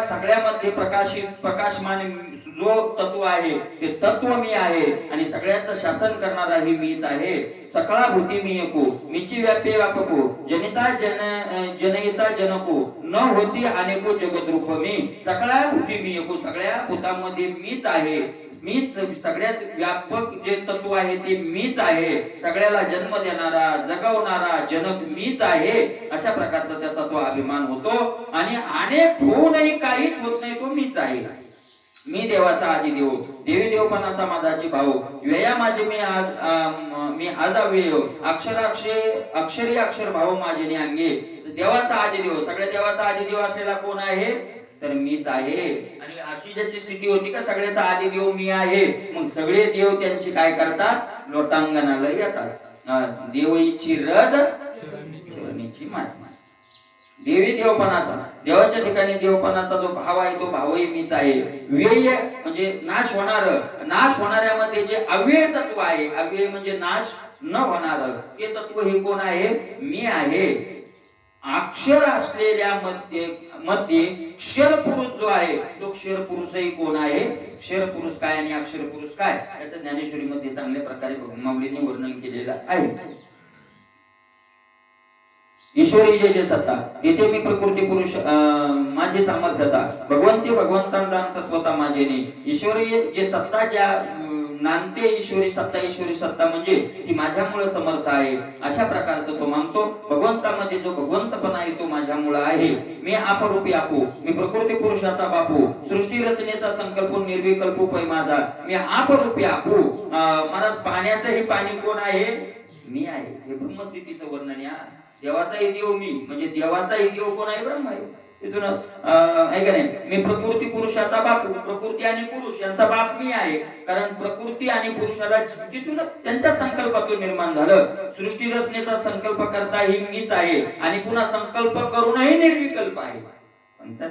सगळ्यामध्ये प्रकाशमान जो तत्व आहे ते तत्व मी आहे आणि सगळ्यांचं शासन करणाराही मीच आहे. सकळा भूती मी एको मीची व्यापे व्यापको जनिता जनयिता जनको न होती अनेको जगद्रूप मी सकळा भूती मी एको सगळ्या भूतांमध्ये मीच आहे मीच सगळ्यात व्यापक जे तत्व आहे ते मीच आहे सगळ्याला जन्म देणारा जगवणारा जनक मीच आहे अशा प्रकारचा त्याचा तो अभिमान होतो आणि अनेक होऊनही काहीच होत नाही तो मीच आहे. मी देवाचा आधी देव देवी देवपणाचा माझाची भाऊ व्यया माझे मी आज अव्यय अक्षरी अक्षर भाऊ माझे अंगे देवाचा आधी देव सगळ्या देवाचा आधी देव असलेला कोण आहे तर मीच आहे. आणि अशी ज्याची स्थिती होती का सगळ्याचा आधी देव मी आहे मग सगळे देव त्यांची काय करतात लोटांगणाला येतात देव इच्छी रज मात देवी देवपणाचा देवाच्या ठिकाणी देवपणाचा जो भाव आहे तो भावही मीच आहे. व्यय म्हणजे नाश होणाऱ्यामध्ये जे अव्यय तत्व आहे अव्यय म्हणजे नाश न होणार ते तत्व हे कोण आहे मी आहे. अक्षर असलेल्या मध्ये क्षर पुरुष जो आहे तो क्षर पुरुषही कोण आहे क्षर पुरुष काय आणि अक्षर पुरुष काय याचं ज्ञानेश्वरी मध्ये चांगल्या प्रकारे माऊलीने वर्णन केलेलं आहे. ईश्वरी जे सत्ता येथे मी प्रकृती पुरुष माझी सामर्थ्यता भगवंतांचा तत्वता माझेने ईश्वरी जे सत्ता ज्या नांदते ईश्वरी सत्ता म्हणजे ती माझ्यामुळे समर्थ आहे अशा प्रकारचा तो मानतो. भगवंतामध्ये जो भगवंतपणा आहे तो माझ्यामुळे आहे. मी आपरूपी आपू मी प्रकृती पुरुषाचा बापू सृष्टी रचनेचा संकल्प निर्विकल्प पै माझा मी आपरूपी आपू मला पाण्याचं हे पाणी कोण आहे मी आहे. हे ब्रह्मस्थितीचं वर्णन या देवाचाही देव मी म्हणजे देवाचाही देव कोण आहे ब्रह्म आहे. तिथून आहे का नाही मी प्रकृती पुरुषाचा बापू प्रकृती आणि पुरुष यांचा बाप मी आहे कारण प्रकृती आणि पुरुषाला तिथून त्यांच्या संकल्पातून निर्माण झालं. सृष्टी रचनेचा संकल्प करता ही मीच आहे आणि पुन्हा संकल्प करूनही निर्विकल्प आहे पण त्या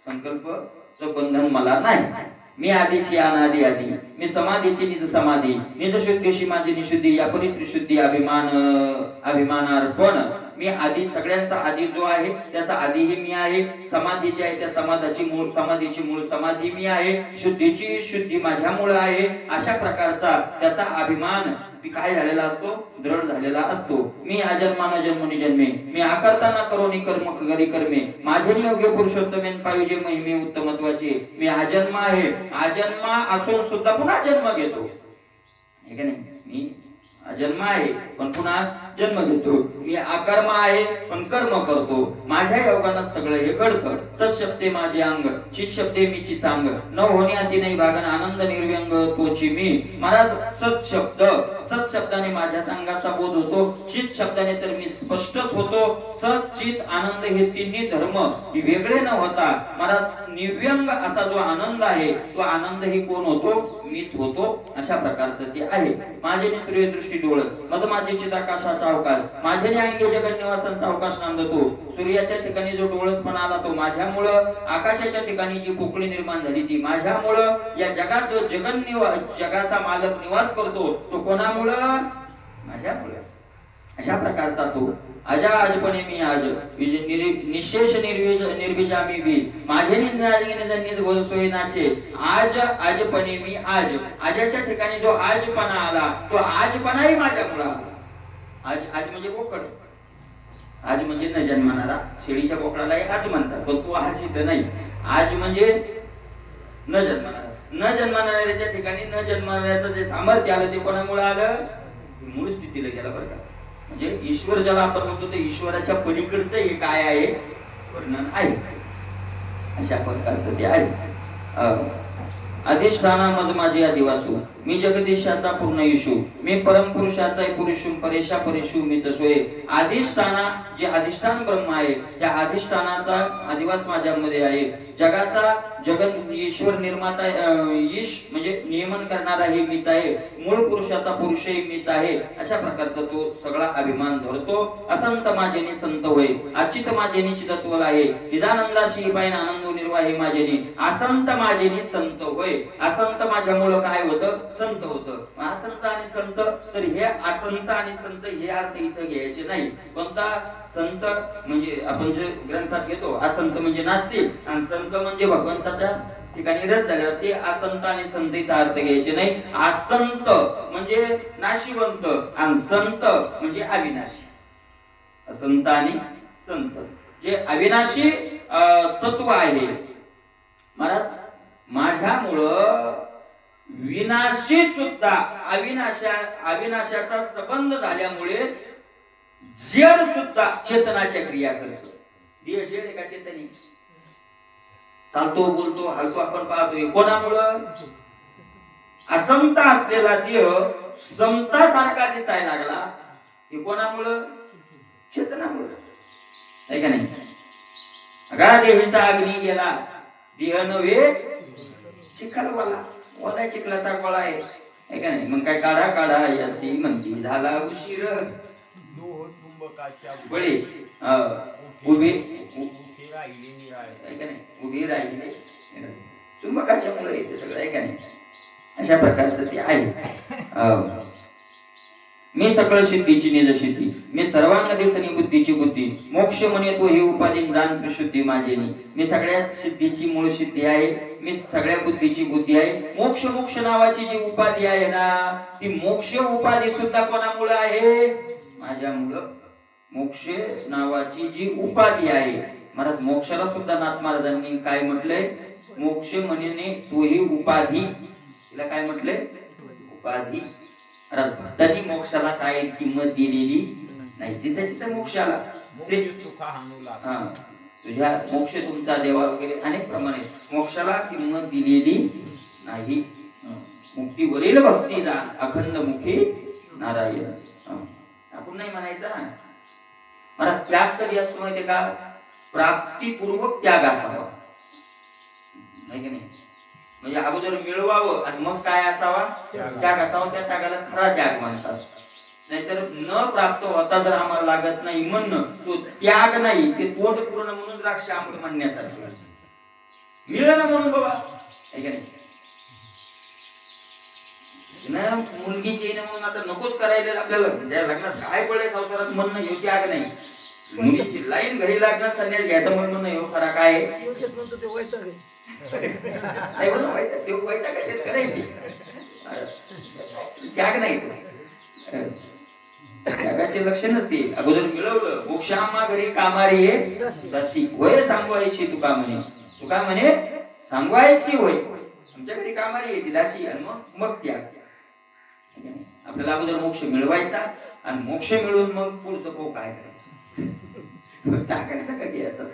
संकल्पचं बंधन मला नाही. मी आधीची अनादी आधी मी समाधीची निज समाधी निज शुद्धीशी माझी निशुद्धी या परित्रिशुद्धी अभिमानार्पण मी आधी सगळ्यांचा आधी जो आहे त्याचा आधीही मी आहे. समाधीची आहे त्या समाधीची मूळ समाधी मी आहे. शुद्धीची शुद्धी माझ्यामुळे आहे. अशा प्रकारचा त्याचा अभिमान काय झालेला असतो दृढ झालेला असतो. मी अजन्मान जन्मनी जन्मे मी आकर्ताना करोनी कर्म करी कर्मे माझे योग्य पुरुषोत्तमेन पाहिजे महिमे उत्तमत्वाचे मी अजन्म आहे. अजन्म असून सुद्धा पुन्हा जन्म घेतो हे का नाही मी अजन्म आहे पण पुन्हा जन्म घेतो. मी अकर्म आहे पण कर्म करतो. माझ्या योगानं सगळं हे घडतं. सत्शब्दे माझे अंग चित शब्दे मीची चांग न होण्याआधी नाही भागन आनंद निर्व्यंग तोची मी. महाराज सत्शब्दाने माझ्या संघाचा बोध होतो. चित शब्दाने तर मी स्पष्टच होतो. सत चित आनंद हे तिन्ही धर्म हे वेगळे न होता महाराज निर्व्यंग असा जो आनंद आहे तो आनंद ही कोण होतो मीच होतो. अशा प्रकारचं ते आहे. माझे सूर्य दृष्टी डोळत मग माझे चिदाकाशाचा अवकाश माझे अंगे जगत निवासांचा अवकाश नांदतो. सूर्याच्या ठिकाणी जो डोळसपणा आला तो माझ्यामुळं. आकाशाच्या ठिकाणी जी पोकळी निर्माण झाली ती माझ्यामुळं. या जगात जो जगाचा मालक निवास करतो तो कोणामुळं माझ्यामुळं. अशा प्रकारचा तो अजाजपणे मी आज निशेष निर्विजा मी वीज माझे सोयीनाचे आज आजपणे मी आज. आजाच्या ठिकाणी जो आजपणा आला तो आजपणाही माझ्यामुळे आला. आज म्हणजे बोकड आज म्हणजे न जन्मणारा शेळीच्या बोकडाला आज म्हणतात पण तो आज इथं नाही. आज म्हणजे न जन्मणाऱ्याच्या ठिकाणी न जन्मणाऱ्याचं जे सामर्थ्य आलं ते कोणामुळे आलं मूळ स्थितीला गेला बरं का. म्हणजे ईश्वर ज्याला आपण म्हणतो ते ईश्वराच्या पलीकडचं हे काय आहे वर्णन आहे. अशा प्रकारचं ते आहे. अधिष्ठाना मज माझी आदिवासू, मी जगदीशाचा पूर्ण येशू, मी परमपुरुषाचा पुरुषून परेशा परेशू मी तसोय. अधिष्ठाना जे अधिष्ठान ब्रह्म आहे, त्या अधिष्ठानाचा आदिवास माझ्यामध्ये आहे. जगाचा जगत ईश्वर निर्माता ईश म्हणजे नियमन करणाराही मीच आहे. मूळ पुरुषाचा पुरुषही मीच आहे. अशा प्रकारचा तो सगळा अभिमान धरतो. असंत माझेनी संत होय, अचित माझेनी चितत्वल आहे. निजानंदाशी पायन आनंद निर्वाही माझेनी, असंत माझेनी संत होय. असंत माझ्यामुळं काय होतं, संत होतं. असंत आणि संत, तर हे असंत आणि संत हे अर्थ इथं घ्यायचे नाही. कोणता संत म्हणजे आपण जे ग्रंथात घेतो, असंत म्हणजे नास्तिक आणि संत म्हणजे भगवंताच्या ठिकाणी रच झाला, ते असंत आणि संत इथं अर्थ घ्यायचे नाही. असंत म्हणजे नाशिवंत आणि संत म्हणजे अविनाशी. असंत आणि संत जे अविनाशी तत्व आहे. महाराज माझ्यामुळं विनाशी सुद्धा अविनाशाचा संबंध झाल्यामुळे जड सुद्धा चेतनाच्या क्रिया करतो. देह जड आहे का चेतनी? चालतो बोलतो हलतो आपण पाहतोय. कोणामुळं? असंत असलेला देह समतासारखा दिसायला लागला, हे कोणामुळं? चेतनामुळं, आहे का नाही? अगा देवीचा अग्नी गेला, देह नव्हे चिखलवाला, ओला चिखलाचा गोळा आहे का नाही? मग काय काढा काढा याशी म्हणती झाला उशीर. लोह चुंबकाच्या बळी उभी राहिली आहे का नाही? उभी राहिली चुंबकाच्या मुळे येते सगळं, आहे का नाही? अशा प्रकारचं ते आहे. मी सकळ सिद्धीची निज सिद्धी, मी सर्वांग देतनी बुद्धीची बुद्धी, मोक्ष म्हणे तो ही उपाधी जाण प्रशुद्धी माझेनी. मी सगळ्या सिद्धीची मूळ सिद्धी आहे, मी सगळ्या बुद्धीची बुद्धी आहे. मोक्ष मोक्ष नावाची जी उपाधी आहे ना, ती मोक्ष उपाधी सुद्धा कोणामुळे आहे? माझ्यामुळं. मोक्ष नावाची जी उपाधी आहे, महाराज मोक्षाला सुद्धा नाथ महाराजांनी काय म्हटलंय? मोक्ष म्हणे तो ही उपाधी. तिला काय म्हटलंय? उपाधी. भक्तांनी मोक्षाला काय किंमत दिलेली नाही. तिथे तिथे मोक्षाला तुझ्या मोक्ष तुमचा देवा वगैरे अनेक प्रमाणे मोक्षाला किंमत दिलेली नाही. मुक्तीवरील भक्ती जा अखंड मुखी नारायण. आपण नाही म्हणायचं ना. मला त्याग कधी असतो माहितीये का? प्राप्तीपूर्वक त्याग असावा, नाही की नाही? म्हणजे अगोदर मिळवावं आणि मग काय असावा? त्याग असावा. त्या त्यागाला खरा त्याग म्हणतात. नाहीतर न प्राप्त होता जर आम्हाला लागत नाही म्हणणं, तो त्याग नाही, ते तोंड पूर्ण म्हणून द्राक्ष आंबट म्हणण्यासाठी मिळणं म्हणून बाबा, आहे का नाही? मुलगीची म्हणून आता नकोच करायला आपल्याला, ज्या लग्नात काय पडले संसारात म्हणणं हे त्याग नाही. मुलीची लाईन घरी लागणार संन्यास घ्यायचं म्हणून नाही हो. खरा काय त्याग नाही, त्यागाचे लक्षणच ते. अगोदर मिळवलं. मोक्षामा घरी कामारी तशी होय सांगवायची तुका म्हणे. तुका म्हणे सांगवायची होय, आमच्या घरी कामारी येते दासी. आणि मग त्याग. आपल्याला अगोदर मोक्ष मिळवायचा आणि मोक्ष मिळवून मग पुढचं पो काय करायचं, टाकायचं का घ्यायचं.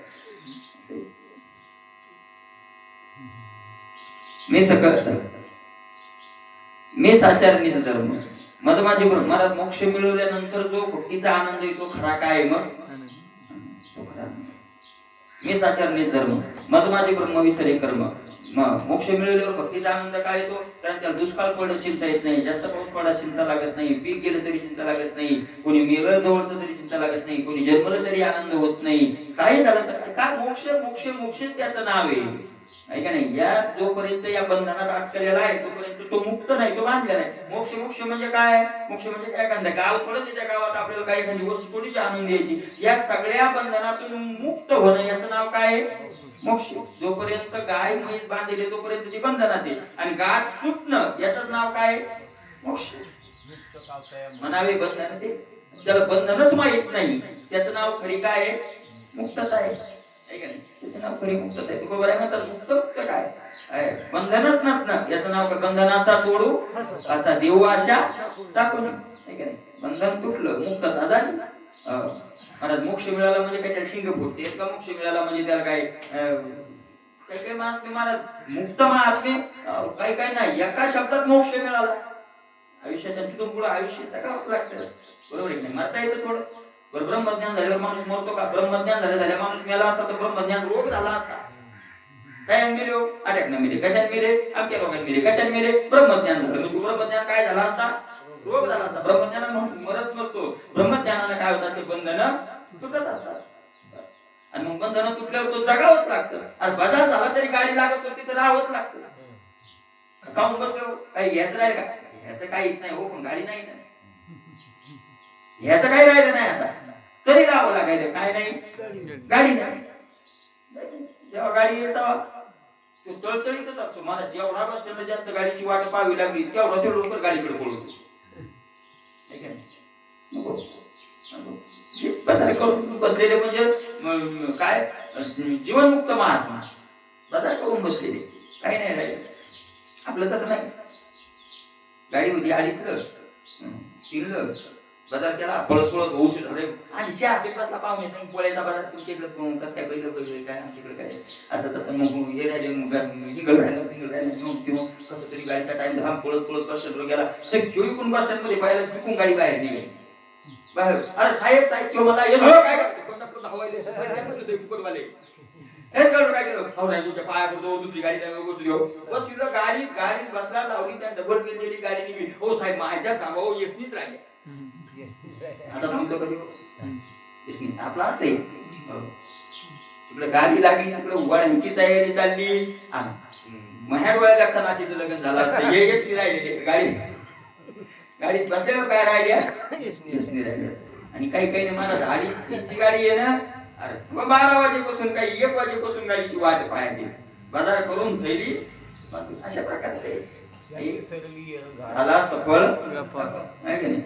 मी सकळ मी साचारणीचा धर्म मग माझे मला मोक्ष मिळवल्यानंतर जो भक्तीचा आनंद येतो खरा काय मग तो खरा. मी साचारणीचा धर्म मग माझे ब्रह्म विसरे कर्म. मोक्ष मिळवल्यावर भक्तीचा आनंद काय येतो? कारण त्याला दुष्काळ पडलं चिंता येत नाही, जास्त पाऊस पडा चिंता लागत नाही, पीक गेलं तरी चिंता लागत नाही, कोणी मेलं जवळचं तरी चिंता लागत नाही, कोणी जन्मलं तरी आनंद होत नाही. काही झालं तर काय मोक्ष मोक्ष मोक्षच त्याचं नाव आहे का नाही? या जोपर्यंत या बंधनात अटकलेला आहे तोपर्यंत तो मुक्त नाही, तो बांधलेला आहे. मोक्ष मोक्ष म्हणजे काय? मोक्ष म्हणजे काय? एखाद्या गाव थोडंच, त्या गावात आपल्याला काही एखादी वस्तू थोडीशी आणून द्यायची. या सगळ्या बंधनातून मुक्त होणं याचं नाव काय? मोक्ष. जोपर्यंत गाय म्हैस बांधलेली तोपर्यंत ती बंधनात आहे, आणि गाठ सुटणं याच नाव काय? मोक्ष. म्हणावे बंधन ते ज्याला बंधनच माहित नाही त्याचं नाव खरी काय आहे? मुक्तता आहे, का नाही? त्याचं नाव खरी मुक्तता आहे. तुकोबाराय म्हणतात मुक्त मुक्त काय? बंधनच नसणं याचं नाव काय? बंधनाचा तोडू असा देऊ आशा टाकून, आहे का नाही? बंधन तुटलं, मुक्तता झाली. महाराज मोक्ष मिळाला म्हणजे काय? त्याला शिंग फुटते का? मोक्ष मिळाला म्हणजे त्याला काय काही काही महात्मे महाराज मुक्त महात्मे काही काही नाही एका शब्दात मोक्ष मिळाला. आयुष्याच्या तिथून पुढे आयुष्य जगावंच लागतं. बरोबर आहे नाही? मरता येतं थोडं. बरं ब्रह्मज्ञान झाल्यावर माणूस मरतो का? ब्रह्मज्ञान झाल्या माणूस मेला असता तर ब्रह्मज्ञान रोग झाला असता. काय मेले हो? अटॅकने मेले. कशाने मेले? अमक्या रोगाने मेले. कशाने मेले? ब्रह्मज्ञान झालं. म्हणजे ब्रह्मज्ञान काय झाला असता? रोग झाला असता. ब्रह्मज्ञानानं मरत नसतो. ब्रह्मज्ञानानं काय होतात ते बंधनं तुटत असतात. आणि मग बंधनं तुटल्यावर तो जगावंच लागतं. आणि बाजार झाला तरी गाडी लागत तर तिथं राहावंच लागतं. काऊन बसलो काही घ्यायचं राहील का? ह्याचं काही येत नाही हो, पण गाडी नाही ना. ह्याचं काही राहिलं नाही आता तरी राहावं लागायचं. काय नाही? गाडी नाही. जेव्हा गाडी येईल तेव्हा तो तळतळीतच असतो. मला जेवढा बस स्टँडला जास्त गाडीची वाट पाहावी लागली तेवढा ते लवकर गाडीकडे पळवतो. बाजार करून बसलेले म्हणजे काय जीवनमुक्त महात्मा बाजार करून बसलेले. काही नाही राहिले आपलं. तसं नाही. गाडी होती 2.5 3 बाजार केला पळत पळत होऊ झाले. आणि ज्या बसला पाहुणे सांग पोळ्याचा बाजार तुमच्याकडे कसं काय पहिलं पहिलं काय आमच्याकडे काय असं तसं मग हे राहिले हिंगल राहिलं फिंगल राहिलं किंवा कसं तरी गाडीचा टाइम झाला. पळत पळत बस स्टँडवर गेला तर घेऊन बस स्टँड मध्ये पाहिलं चुकून गाडी बाहेर निघाली. बाहेर अरे साहेब किंवा मला येत काय करतो हवाले हे कळलं काय केलं? हो नाही तुमच्या पाया करतो दुसरी गाडी त्यामुळे बसली हो बसलो गाडी गाडी बसला लावली त्या डबल गेलेली गाडी निघली. हो साहेब माझ्या कामावर येसनीच राहिले. आता थांबतो कधी येसनी आपला असे तिकडे गाडी लागली तिकडे उभारण्याची तयारी चालली. माझ्या डोळ्यात लागता नातीचं लग्न झालं असतं. हे येसनी राहिले गाडी गाडीत बसल्यावर काय राहिल्या येसनी राहिल्या. आणि काही काही मला गाडीची गाडी आहे ना. अरे 12 वाजेपासून काही 1 वाजेपासून गाडीची वाट पाहायची. बाजार करून थैली अशा प्रकारचे झाला सफळ आहे की नाही.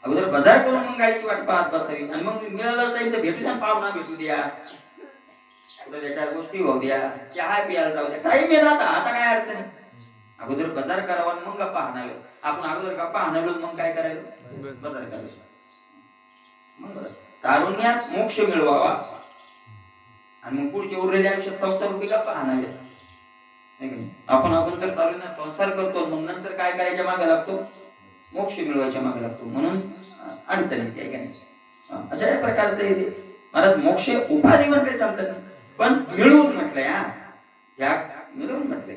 अगोदर बाजार करून मग गाडीची वाट पाहत बसावी. आणि मग मिळालं तर इथं भेटू द्या पाहुणा भेटू द्या कुठं 4 गोष्टी होऊ द्या चहा प्यायला जाऊ द्या काही मिळालं. आता काय अडचण नाही. अगोदर बाजार करावा मग गप्पा हाणावे. आपण अगोदर गप्पा हाणालो मग काय करायचं? बाजार करायचं. मग तारुण्यात मोक्ष मिळवावा आणि मग पुढच्या उरलेल्या आयुष्यात संसार रूपी गप्पा हाणावे. आपण तर तारुण्यात संसार करतो मग नंतर काय करायच्या मागे लागतो? मोक्ष मिळवायच्या मागे लागतो. म्हणून अडचण येते आहे का? अशा प्रकारचं येते. महाराज मोक्ष उपाधी म्हटले चालतात नाही पण मिळवून म्हटलंय. या मिळवून म्हटलंय.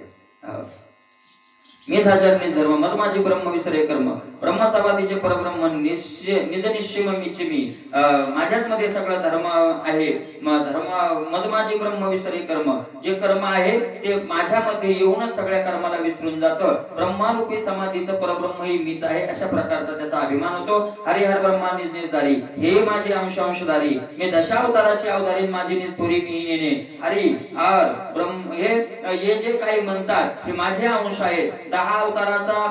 मी साजरणे धर्म मद माझे ब्रह्म विसरे कर्म ब्रह्मसभातीचे परब्रह्म निज निश्चय मीचे मी. माझ्याच मध्ये सगळा धर्म आहे. धर्म मद माझे ब्रह्म विसरे कर्म जे कर्म आहे ते माझ्यामध्ये येऊनच सगळ्या कर्माला विसरून जातं. ब्रह्मारूपी समाधीचं परब्रह्म ही मीच आहे अशा प्रकारचा त्याचा अभिमान होतो. हरिहर ब्रह्मा निज निर्धारी हे माझे अंशांशधारी मी दशावताराची अवतारी माझी निज थोरी मी नेणे. हरी हर ब्रह्म हे जे काही म्हणतात हे माझे अंश आहेत. 10 अवताराचा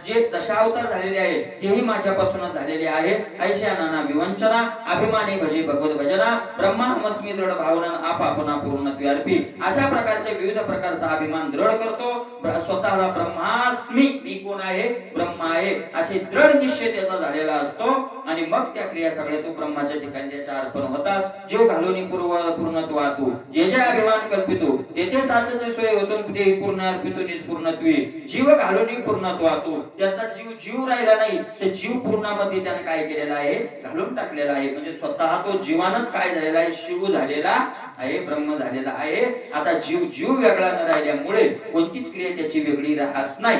जे दशावतार झालेले आहे तेही माझ्यापासूनच झालेले आहे. ऐशा नाना विवंचना अभिमानी भजे भगवत भजना ब्रह्मास्मी दृढ भावना आप आपणा पूर्णत्वे अर्पी. अशा प्रकारचे विविध प्रकारचा अभिमान दृढ करतो. स्वतःला ब्रह्मास्मी मी कोण आहे? ब्रह्म आहे असे दृढ निश्चय त्याचा झालेला असतो. आणि मग त्या क्रिया सगळ्या तो ब्रह्माच्या ठिकाणी त्याच्या अर्पण होतात. जीव घालून पूर्णत्वातू जे जे अभिमान कल्पितो तेथे साधचे सोय होतो. ते पूर्ण अर्पितो निपूर्णत्वे जीव घालून पूर्णत्वातू त्याचा जीव राहिला नाही. ते जीव पूर्णामध्ये त्याने काय केलेला आहे? घालून टाकलेला आहे. म्हणजे स्वतः तो जीवानच काय झालेला आहे? शिव झालेला आहे ब्रह्म झालेला आहे. आता जीव वेगळा न राहिल्यामुळे कोणतीच क्रिया त्याची वेगळी राहत नाही.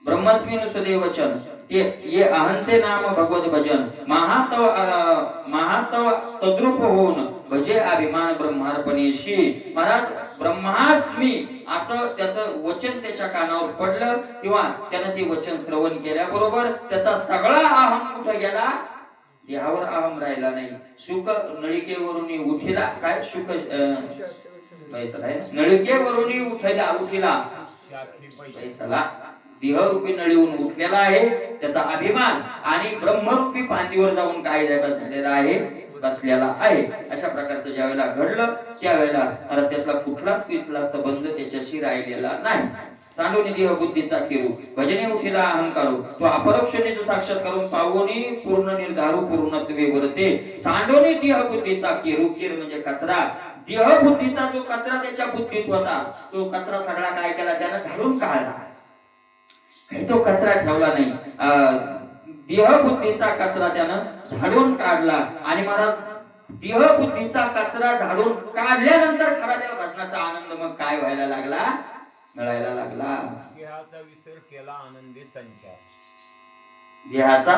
ब्रह्मस्मिन सदैव वचन ये अहंते नाम भगवत भजन महातव तद्रूप होऊन भजे अभिमान ब्रह्मार्पणेशी. महाराज ब्रह्मास्मी असं त्याचं वचन त्याच्या कानावर पडलं किंवा त्यानं ते वचन श्रवण केल्याबरोबर त्याचा सगळा अहम कुठे गेला? देहावर अहम राहिला नाही. सुख नळिकेवरून उठिला काय सुख नळिकेवरून उठिला पैसाला देहरूपी नळीवून उठलेला आहे त्याचा अभिमान आणि ब्रह्मरूपी फांदीवर जाऊन काय झालेला आहे? बसलेला आहे. अशा प्रकारचं ज्या वेळेला घडलं त्यावेळेला त्यातला कुठलाच तिथला संबंध त्याच्याशी राहिलेला नाही. सांडोनी देह बुद्धीचा किरू भजने उठिला अहंकारू तो अपरोक्षने जो साक्षात करून पावोनी पूर्ण निर्धारू पूर्णत्वे वरते. सांडोनी देह बुद्धीचा किरू किर म्हणजे कचरा देहबुद्धीचा जो कचरा त्याच्या बुद्धीत होता तो कचरा सगळा काय केला त्यानं झाडून काढला. काही तो कचरा ठेवला नाही. देहबुद्धीचा कचरा त्यानं झाडून काढला आणि मला देहबुद्धीचा कचरा झाडून काढल्यानंतर खरा त्या भजनाचा आनंद मग काय व्हायला लागला, मिळायला लागला. देहाचा विसर केला आनंदी संचार. देहाचा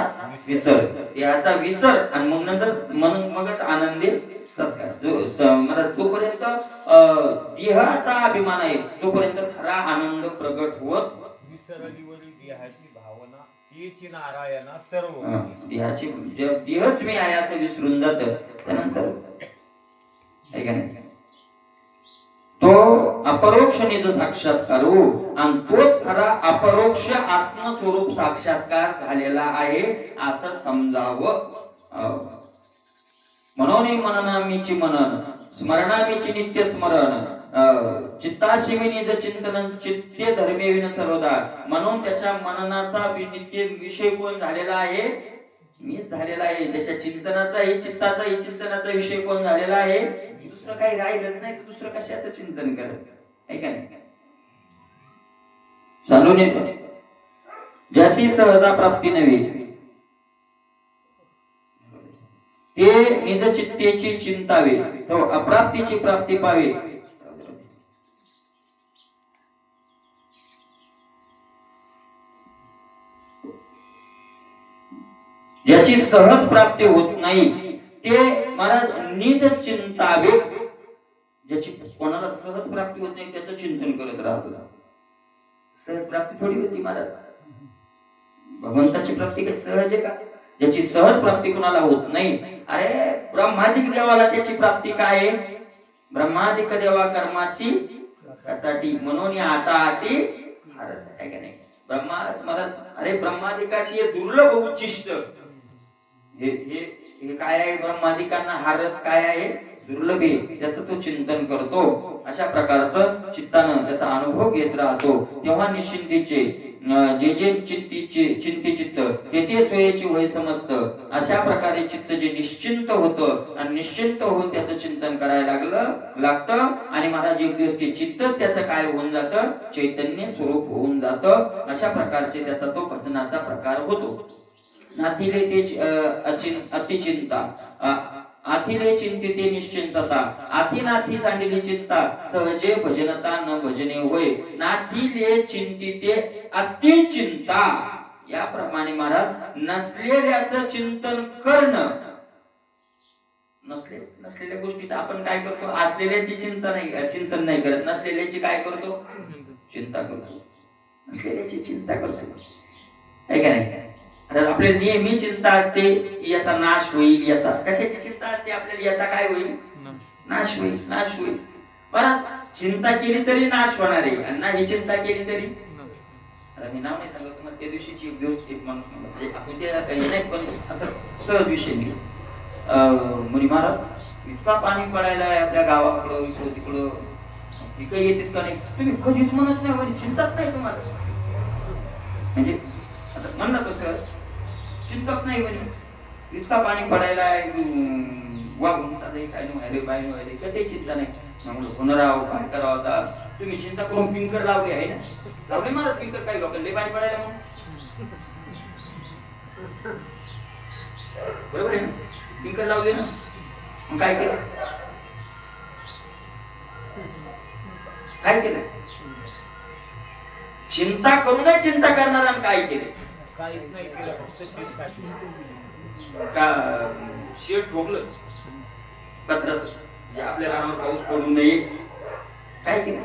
विसर, देहाचा विसर आणि मग नंतर मगच आनंदी सत्कार. मला जोपर्यंत देहाचा अभिमान आहे तोपर्यंत खरा आनंद प्रगट होत. विसरलीवरील देहाची भावना तीची नारायणा सर्व. देहाची देहच मी आहे असं विसरून जात त्यानंतर आहे का नाही, तो अपरोक्ष निज साक्षात्कार आणि तोच खरा अपरोक्ष आत्मस्वरूप साक्षात्कार झालेला आहे असं समजावं. मनोनी मननामीची मनन स्मरणामीची नित्य स्मरण चित्ताशिवी निज चिंतन चित्ते धर्मे विन सर्वदा. म्हणून त्याच्या मननाचा नित्य विषय कोण झालेला आहे, मीच झालेला आहे. त्याच्या चिंतनाचाही चित्ताचाही चिंतनाचा विषय कोण झालेला आहे, दुसरं काही राहिलंच नाही. दुसरं कशाचं चिंतन करत आहे का नाही. चालून येतो ज्याशी सहजा प्राप्ती नव्हे ते निज चित्तेची चिंतावे तो अप्राप्तीची प्राप्ती पावे. ज्याची सहज प्राप्ती होत नाही ते महाराज निज चिंतावे. ज्याची कोणाला सहज प्राप्ती होत नाही त्याचं चिंतन करत राहतो. सहज प्राप्ती थोडी होती महाराज, भगवंताची प्राप्ती काही सहज आहे का. ज्याची सहज प्राप्ती कोणाला होत नाही. अरे ब्रह्मादिक देवाला त्याची प्राप्ती काय आहे, ब्रह्मादिक देवा कर्माची त्यासाठी म्हणून आता आती आहे का नाही. मला अरे ब्रह्मादिकाशी हे दुर्लभ उच्चिष्ट हे हे हे काय आहे, ब्रह्मादिकांना हा रस काय आहे, दुर्लभ आहे. त्याचं तो चिंतन करतो. अशा प्रकारचं चित्तानं त्याचा अनुभव घेत राहतो. तेव्हा निश्चिंतीचे जे जे चिंती चित्त ते ते सोयीची होय समजत. अशा प्रकारे चित्त जे निश्चिंत होतं आणि निश्चिंत होऊन त्याचं चिंतन करायला लागतं आणि महाराज एक दिवस ते चित्तच त्याचं काय होऊन जातं, चैतन्य स्वरूप होऊन जातं. अशा प्रकारचे त्याचा तो भजनाचा प्रकार होतो. नाथिले ते अतिचिंता आथिले चिंतिते निश्चिंतता आथी नाथी सांडिली चिंता सहजे भजनता न भजने होय. नाथिले चिंतिते अतिचिंता याप्रमाणे महाराज नसलेल्याचं चिंतन करणं. नसलेल्या गोष्टीचं आपण काय करतो, असलेल्याची चिंतन नाही करत, नसलेल्याची काय करतो, चिंता करतो. नसलेल्याची चिंता करतो आहे का नाही. आपल्या नेहमी चिंता असते याचा नाश होईल, याचा कशाची चिंता असते आपल्याला, याचा काय होईल, नाश होईल, नाश होईल. पण चिंता केली तरी नाश होणार आहे आणि नाही चिंता केली तरी. आता मी नाव नाही सांगत तुम्हाला, त्या दिवशीची एक दिवस एक माणूस म्हणजे आपण ते काही नाही पण असं सहज विषय मी मुनी महाराज इतका पाणी पडायला आहे आपल्या गावाकडं इकडं तिकडं पिकं येतात का नाही, तुम्ही कधीच म्हणत नाही म्हणजे चिंताच नाही तुम्हाला. म्हणजे असं म्हणलं तो सर चिंतक नाही म्हणजे इतका पाणी पडायला वागून काय व्हायला बाय व्हायला कधी चिंता नाही. होणार काय करावं आता, तुम्ही चिंता करून पिंकर लावले आहे ना, लावले मला पिंकर काही लोकांना पाणी पडायला म्हणून बरोबर आहे ना, पिंकर लावले ना, मग काय केलं, काय केलं, चिंता करूनच चिंता करणारा काय केले, काहीच नाही केलं, फक्त चिंता का शेड ठोकलं कचराच म्हणजे आपल्या रानावर पाऊस पडू नये, काय केलं.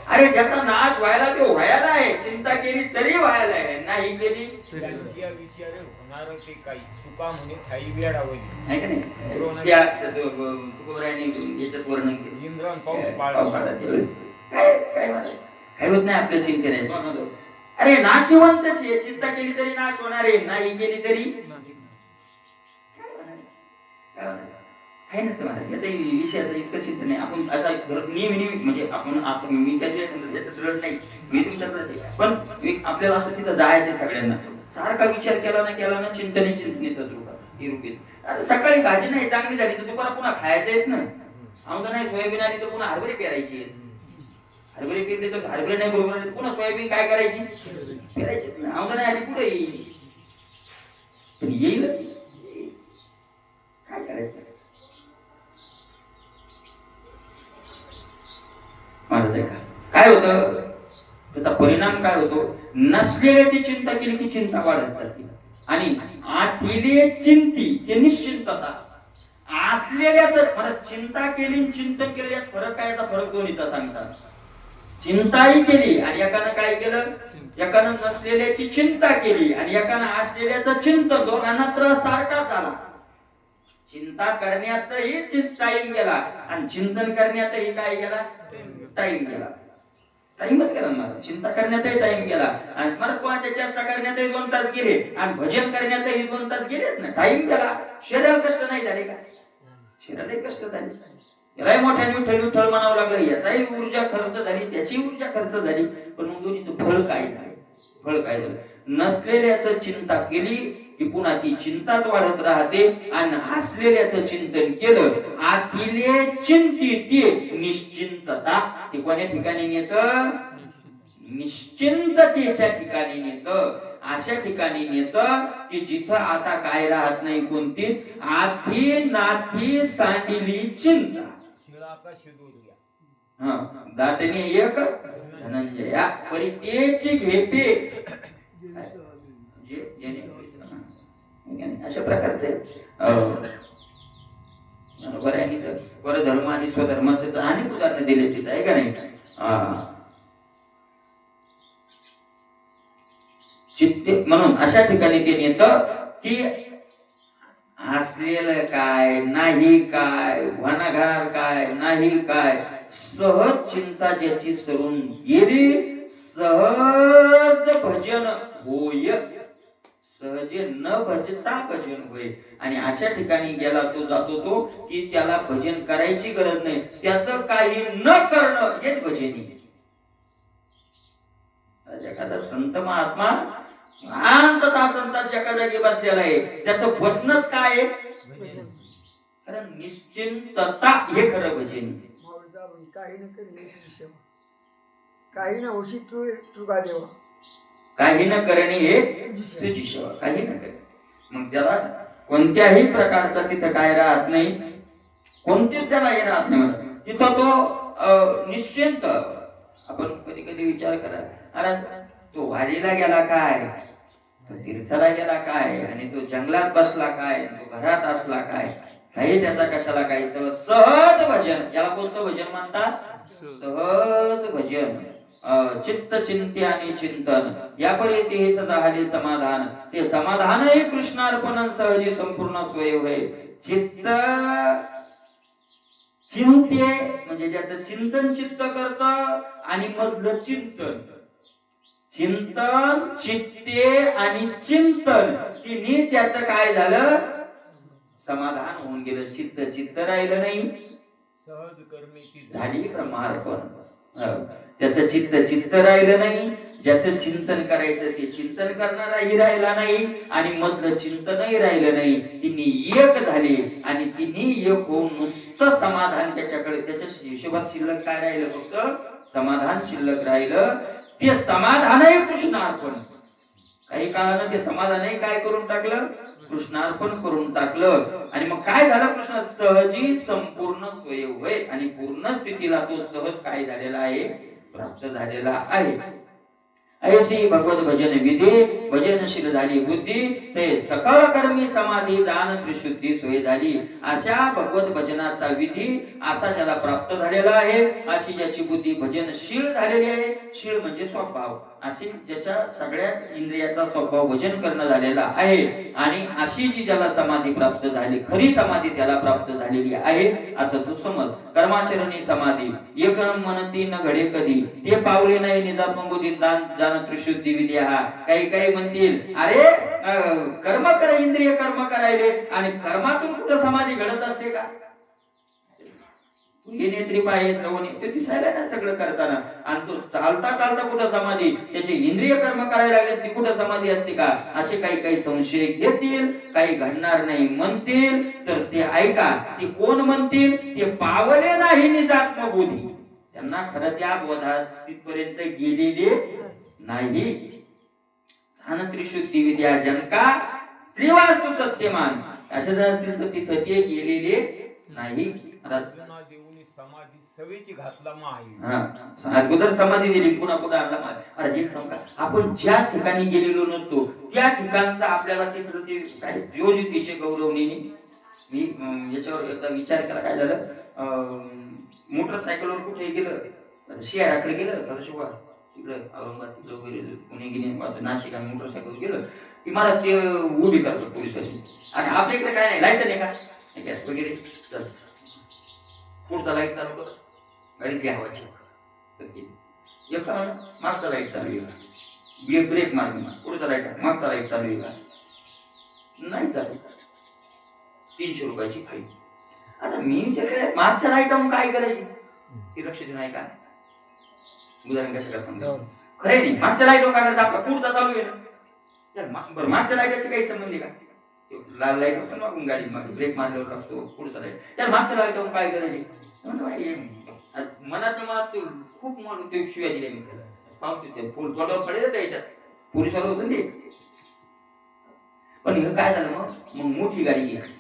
अरे ज्याचा नाश व्हायला ते व्हायला आहे, चिंता केली तरी व्हायला आहे, नाही केली विचार होणार ते काही तुका म्हणे काही वेळावली नाही का नाही. त्या तुकोबरायांनी याच्यात वर्णन केलं, इंद्रान पाऊस पाळला काय काय काय होत नाही आपल्या चिंतेने. अरे नाशिवंतच आहे, चिंता केली तरी नाश होणार आहे, नाही केली तरी काय नसतं महाराज. याचा विषयाचं इतकं चिंतन नाही. आपण असा नेहमी म्हणजे आपण असं मी त्याचं दृढ नाही, मी तुमच्याकडे पण आपल्याला असं तिथं जायचं सगळ्यांना. सारखा विचार केला ना चिंतने चिंतनेच रूपात अरे सकाळी भाजी नाही चांगली झाली तर तुम्हाला पुन्हा खायचं येत ना. आमचं नाही सोयाबीन आली तर पुन्हा हरभरे पेरायची आहेत. हरभरे पेरले तर हरभरे नाही बरोबर आले, पुन्हा सोयाबीन काय करायची पेरायची ना. आमचं नाही आली कुठे येईल, पण येईल काय करायचं. महाराज का काय होतं त्याचा परिणाम काय होतो, नसलेल्याची चिंता केली की चिंता वाढत जाते. आणि आठिले चिंती ते निश्चिंतता, असलेल्याच मला चिंता केली चिंतन केलं यात फरक काय, याचा फरक दोन्हीचा सांगतात. चिंताही केली आणि एकानं काय केलं, एकानं नसलेल्याची चिंता केली आणि एकानं असलेल्याचं चिंतन, दोघांना त्रास सारखाच झाला. चिंता करण्यातही टाइम गेला आणि चिंतन करण्यातही काय गेला, टाइम गेला. टाइमच गेला मला, चिंता करण्यातही टाइम गेला आणि मला कोणाच्या चेष्टा करण्यातही 2 तास गेले आणि भजन करण्यातही 2 तास गेलेच ना. टाइम गेला. शरीराला कष्ट नाही झाले का, शरीरालाही कष्ट झाले, यालाही मोठ्याने विठ्ठल विठ्ठल म्हणावं लागलं, याचाही ऊर्जा खर्च झाली, त्याची ऊर्जा खर्च झाली. पण मग दोन्हीचं फळ काय झालं, फळ काय झालं, नसलेल्याचं चिंता केली की पुन्हा ती चिंताच वाढत राहते आणि असलेल्याचं चिंतन केलं आतिले चिंती ती निश्चिंतता, ती कोण्या ठिकाणी नेत, निश्चिंततेच्या ठिकाणी नेत. अशा ठिकाणी नेत की जिथं आता काय राहत नाही, कोणती आधी नाथी सांडिली चिंता. हा दाटणे एक धनंजया परितेची घेते, अशा प्रकारचे बरं धर्म आणि स्वधर्माचे तर अनेक उदाहरण दिले तिथे आहे का नाही. चित्ते म्हणून अशा ठिकाणी ते नेत की असलेलं काय नाही, काय घनाघार काय नाही, काय सहज चिंता ज्याची सरून गेली, सहज भजन होय, सहजे न भजता भजन होय. आणि अशा ठिकाणी गेला तो जातो तो की त्याला भजन करायची गरज नाही, त्याचं काही न करणं हेच भजनी. एखादा संत महात्मा शांत तास एका जागी बसलेला आहे, त्याचं बसणंच काय आहे, कारण निश्चिंतता हे खरं भजन. काही न करी काही ना होशी तुका देवा, काही न करणे हे तुझी सेवा, काही न करणे. मग त्याला कोणत्याही प्रकारचा तिथं काय राहत नाही, कोणतेच त्याला हे राहत नाही. तिथं तो निश्चिंत. आपण कधी कधी विचार करा, अरे तो वारीला गेला काय, तो तीर्थाला गेला काय, आणि तो जंगलात बसला काय, तो घरात असला काय, काही त्याचा कशाला काही. सहज भजन, याला कोणतं भजन म्हणतात, सहज भजन. चित्त चिंते आणि चिंतन यापर्यंत हे झाले समाधान. ते समाधानही कृष्णार्पण सहजी संपूर्ण सोय होय. चित्त चिंते म्हणजे ज्याचं चिंतन चित्त करत आणि मधलं चिंतन, चिंतन चित्ते आणि चिंतन तिन्ही त्याचं काय झालं, समाधान होऊन गेलं. चित्त चित्त राहिलं नाही, सहज कर्मे झाली ब्रह्मार्पण. त्याचं चित्त चित्त राहिलं नाही, ज्याचं चिंतन करायचं ते चिंतन करणाराही राहिला नाही आणि मधलं चिंतनही राहिलं नाही. तिन्ही एक झाले आणि तिन्ही एक होऊन नुसतं समाधान त्याच्याकडे, त्याच्या हिशोबात शिल्लक काय राहिलं, फक्त समाधान शिल्लक राहिलं. ते समाधानही कृष्णार्पण. काही काळानं ते समाधानही काय करून टाकलं, कृष्णार्पण करून टाकलं. आणि मग काय झालं, कृष्ण सहजी संपूर्ण सोय होय आणि पूर्ण स्थितीला तो सहज काय झालेला आहे, प्राप्त झालेला आहे. ऐशी भगवत भजन विधी, भजनशील झाली बुद्धी, ते सकळ कर्मी समाधी दान त्रिशुद्धी सोय झाली. अशा भगवत भजनाचा विधी असा ज्याला प्राप्त झालेला आहे, अशी ज्याची बुद्धी भजनशील झालेली आहे. शील म्हणजे स्वभाव, अशी ज्याच्या सगळ्याच इंद्रियाचा स्वभाव भजन करणं झालेला आहे. आणि अशी जी ज्याला समाधी प्राप्त झाली, खरी समाधी त्याला प्राप्त झालेली आहे असं तू समज. कर्माचरणी समाधी एक मनती न घडे कधी, ते पावले नाही निजात्मबुद्धी दान जाण त्रिशुद्धी विद्या. काही काही म्हणतील, अरे कर्म कर, इंद्रिय कर्म करायले आणि कर्मातून कुठं समाधी घडत असते का. हे नेत्री पाय श्रवणी ते दिसायला ना सगळं करताना, आणि तो चालता चालता कुठं समाधी, त्याचे इंद्रिय कर्म करायला लागले ती कुठं समाधी असते का? असे काही काही संशय घेतील, काही घडणार नाही म्हणतील, तर ते ऐका, ते कोण म्हणतील? ते पावले नाही निजात्मबोधी, त्यांना खरं त्या बोधात तिथपर्यंत गेलेले नाही. त्रिशुद्धी विद्या जनका त्रिवास्तु सत्यमान, असे जर असतील तर तिथं ते गेलेले नाही. देऊन समाधी सवेची घातला माही. अगोदर समाधी दिली, पुन्हा पुन्हा आणला माही. अरे एक सांगा, आपण ज्या ठिकाणी गेलेलो नसतो त्या ठिकाणचा आपल्याला तिथं ते काय ज्योतिषे गौरवणीने मी याच्यावर एकदा विचार केला. काय झालं, मोटरसायकलवर कुठे गेलं, शहराकडे गेलं, सदाशिववाड तिकडे, औरंगाबाद तिकडे वगैरे, पुणे गिने नाशिक, आणि मोटरसायकलवर गेलं की मला ते उभी करतात पोलिसांनी. आणि आपल्या इकडे काय नाही, लायसन आहे का गॅस वगैरे, तर पुढचा लाईट चालू कर, गाडी घ्यावाची, एका मागचा लाईट चालू आहे, ब्रेक मारली, पुढचा लाईट, मागचा लाईट चालू आहे का, नाही चालू, 300 रुपयाची फाईन. आता मी विचार मागच्या लाईट काय करायची, ते लक्ष देऊ नाही का? उदाहरण कशा समजा खरे नाही, मागच्या लाईट काय करायचं, आपला पुढचा चालू आहे ना, बरं मागच्या लाईटाचे काही संबंध आहे का? लाल लाईट असतो ना गाडी मागे, ब्रेक मारल्यावर लागतो पुढचा लाईट, त्या मागच्या लाईट काय करायचे? मनात मनात खूप म्हणून ते शिव्या दिल्या मी त्याला, पावते ते तोंडावर खडे जाते याच्यात, पोलिसाला होतं ते. पण हे काय झालं मग मोठी गाडी गेली,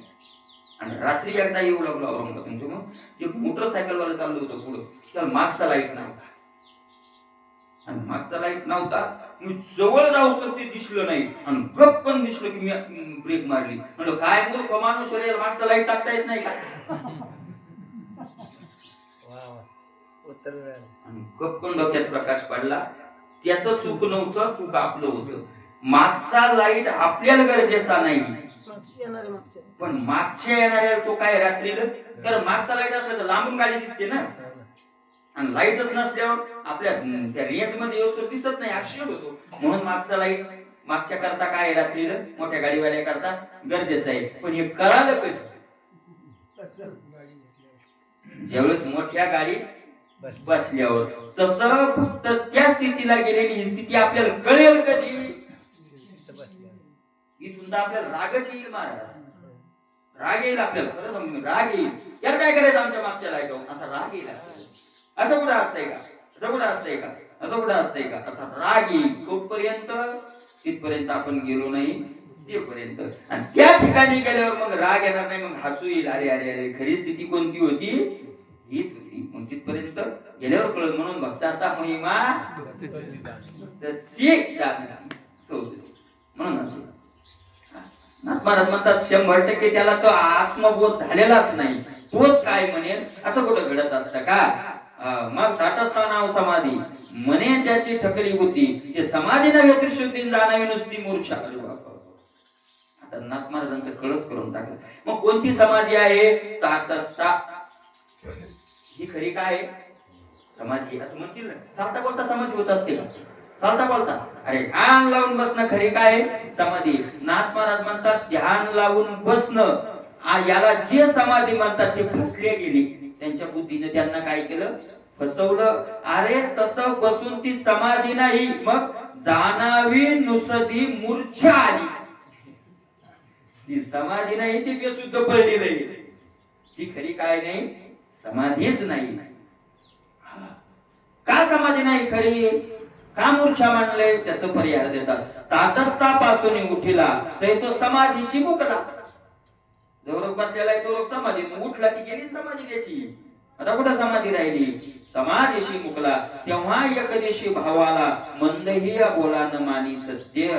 आणि रात्री एकदा येऊ लागलो औरंगाबाद, मग एक मोटरसायकलवाला चाललो होतं पुढं, त्याला मागचा लाईट नव्हता, आणि मागचा लाईट नव्हता, मी जवळ जाऊस तर ते दिसलं नाही, आणि गप्पन दिसलं की मी ब्रेक मारली. म्हणलं काय मूर्ख माणूस रे, मागचा लाईट टाकता येत नाही का? आणि गप्पन डोक्यात प्रकाश पडला, त्याचं चूक नव्हतं, चूक आपलं होतं. मागचा लाईट आपल्याला गरजेचा नाही, पण मागच्या येणाऱ्या तो काय रात्रीला, तर मागचा लाईट असला तर लांबून गाडी दिसते ना, आणि लाईटच नसल्यावर आपल्या त्या रेंज मध्ये व्यवस्थित दिसत नाही, ऍक्सिडेंट होतो. म्हणून मागचा लाईट मागच्या करता काय रात्रीला मोठ्या गाडीवाल्या करता गरजेचं आहे. पण हे कळालं कधी, ज्यावेळेस मोठ्या गाडीत बसल्यावर. तसं फक्त त्या स्थितीला गेलेली स्थिती आपल्याला कळेल कधी, इथून तर आपल्याला रागच येईल महाराज, राग येईल आपल्याला, खरं समजून राग येईल. यार काय करायचं आमच्या मागच्या लाईटवर, असा राग येईल. असं कुठं असतंय का, असं कुठं असतंय का, असं कुठं असतंय का, असा राग येईल. तोपर्यंत तिथपर्यंत आपण गेलो नाही, तेपर्यंत. आणि त्या ठिकाणी गेल्यावर मग राग येणार नाही, मग हसू येईल, अरे अरे अरे खरी स्थिती कोणती होती, हीच होती. मग तिथपर्यंत गेल्यावर कळत. म्हणून भक्ताचा महिमा म्हणून महाराज म्हणतात 100% त्याला तो आत्मबोध झालेलाच नाही, तोच काय म्हणेल असं कुठं घडत असतं का? मग ताटस्थ नाव समाधी म्हणे त्याची ठकली होती, ते समाधी नव्हे त्रिशुद्धीन जाणावी नुसती मूर्छा. आता नाथ महाराजांचं कळस करून टाकलं. मग कोणती समाधी आहे? ताटस्था. ही खरी काय आहे समाधी असं म्हणतील ना, चालता बोलता समाधी होत असते का? चालता बोलता अरे ध्यान लावून बसणं खरी काय समाधी. नाथ महाराज म्हणतात ध्यान लावून बसणं याला जे समाधी म्हणतात ते फसले गेले. त्यांच्या बुद्धीने त्यांना काय केलं, फसवलं. अरे तसं बसून ती समाधी नाही, मग जाणावी नुसती मूर्छा आली. ती समाधी नाही, ती बेशुद्ध पडली नाही, ती खरी काय नाही समाधीच नाही. का समाधी नाही खरी, का मूर्छा मानले त्याचं पर्याय देतात. तातस्थापासून उठिला तर तो समाधीशी मुकला. जवळ बसलेला आहे तो समाधी, उठला की गेली समाधी त्याची. आता कुठं समाधी राहिली, समाधीशी मुकला. तेव्हा एकदेशी भावाला मंदही बोला न मानी सत्य.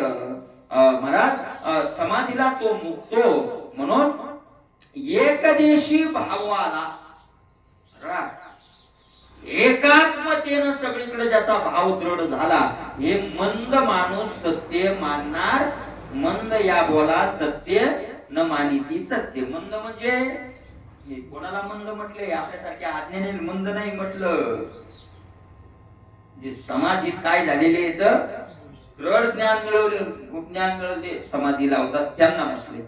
महाराज समाधीला तो मुक्तो म्हणून एकदेशी भावाला एकात्मतेनं सगळीकडे ज्याचा भाव दृढ झाला, हे मंद माणूस सत्य मानणार. मंद या बोला सत्य न मानिती सत्य. मंद म्हणजे कोणाला मंद म्हटले, आपल्यासारख्या आज्ञेने मंद नाही म्हटलं. जे समाधीत काय झालेले तर दृढ ज्ञान मिळवले, ज्ञान मिळवले, समाधी लावतात त्यांना म्हटले.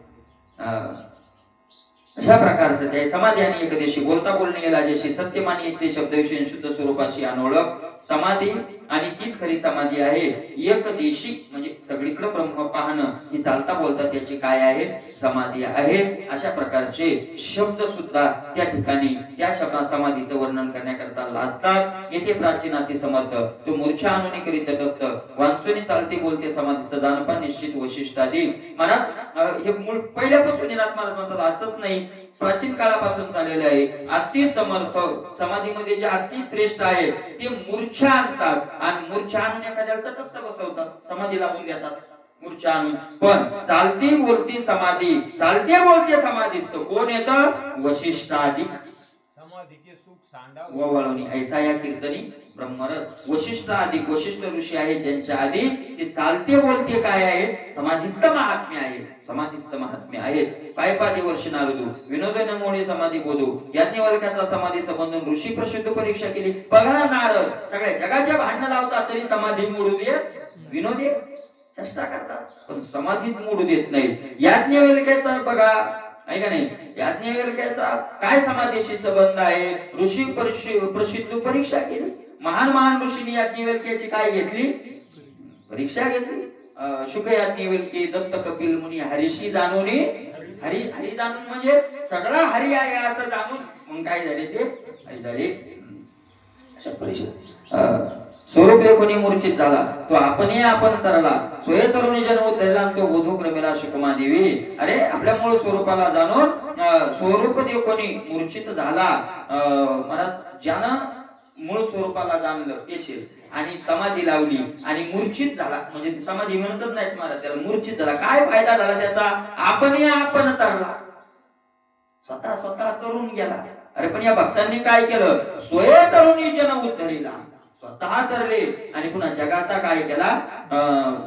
अशा प्रकारचं ते समाधी आणि एकदेशी बोलता बोलणे गेला जशी सत्यमानी इथले शब्दविषयी शुद्ध स्वरूपाशी अनोळख समाधी आणि तीच खरी समाधी आहे. एकदेशी म्हणजे सगळीकडे ब्रह्म पाहणं ही चालता बोलता त्याची काय आहे समाधी आहे. अशा प्रकारचे शब्द सुद्धा त्या ठिकाणी त्या शब्द समाधीचं वर्णन करण्याकरता लाजतात. येथे प्राचीनाती समर्थ तो मूर्छा आणून करीत असत वांचुनी चालते बोलते समाधीचं जाणपण निश्चित वैशिष्ट्यादी मनात हे मूळ पहिल्यापासून निनाद महाराज म्हणतात आजच नाही प्राचीन काळापासून चाललेले आहे. अति समर्थ समाधीमध्ये जे अति श्रेष्ठ आहे ते मूर्छा आणतात आणि मूर्छा आणून एखाद्याला तटस्थ बसवतात समाधी लावून घेतात मूर्छा आणून. पण चालती बोलती समाधी चालते बोलते समाधीस्त कोण येतं वशिष्ठाधिक समाधीचे सुख सांडा वळवणी ऐसा या कीर्तनी ब्रह्मरस. वशिष्ठ अधिक वशिष्ठ ऋषी आहेत ज्यांच्या आधी ते चालते बोलते काय आहे समाधीस्थ महात्म्य आहे. समाधीस्थ महात्म्य आहेत. पायपादी वर्ष नारदू विनोदन मोळे समाधी बोधू याज्ञवल्क्याचा समाधी संबंधून ऋषी प्रसिद्ध परीक्षा केली. बघा नारद सगळ्या जगाच्या भांडणं लावतात तरी समाधी मोडू दे विनोदे चेष्टा करतात पण समाधीत मोडू देत नाही. याज्ञवल्क्याचा बघा ऐका नाही याज्ञवल्क्याचा काय समाधीशी संबंध आहे. ऋषी प्रसिद्ध परीक्षा केली. महान महान ऋषींनी याज्ञवल्क्याची काय घेतली परीक्षा घेतली. शुक याज्ञवल्की दत्त कपिल मुनी हरीशी जाणून हरी हरी जाणून म्हणजे सगळा हरी आहे असं जाणून मग काय झाले ते झाले अशा परिषद. स्वरूप कोणी मूर्छित झाला तो आपणही आपण तरला स्वय तरुणी जन्म धरला तो वधू क्रमेला शुकमा देवी. अरे आपल्या मूळ स्वरूपाला जाणून स्वरूप देव कोणी मूर्छित झाला मनात ज्यानं मूळ स्वरूपाला जाणलं पेशेल आणि समाधी लावली आणि मूर्छित झाला म्हणजे समाधी म्हणतच नाहीत महाराज त्याला मूर्छित झाला. काय फायदा झाला त्याचा आपणही आपण तरला स्वतः स्वतः तरुण गेला. अरे पण या भक्तांनी काय केलं स्वय तरुणी जन उद्धरीला स्वतः तरले आणि पुन्हा जगाचा काय केला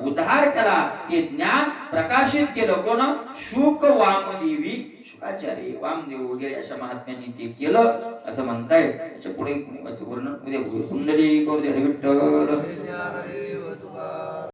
उद्धार केला. ते ज्ञान प्रकाशित केलं कोण शुक वामदेवी शुकाचार्य वामदेव वगैरे अशा महात्म्यांनी ते केलं असं म्हणताय. त्याच्या पुढे वर्णन उद्या कुंडली करू दे विठ्ठल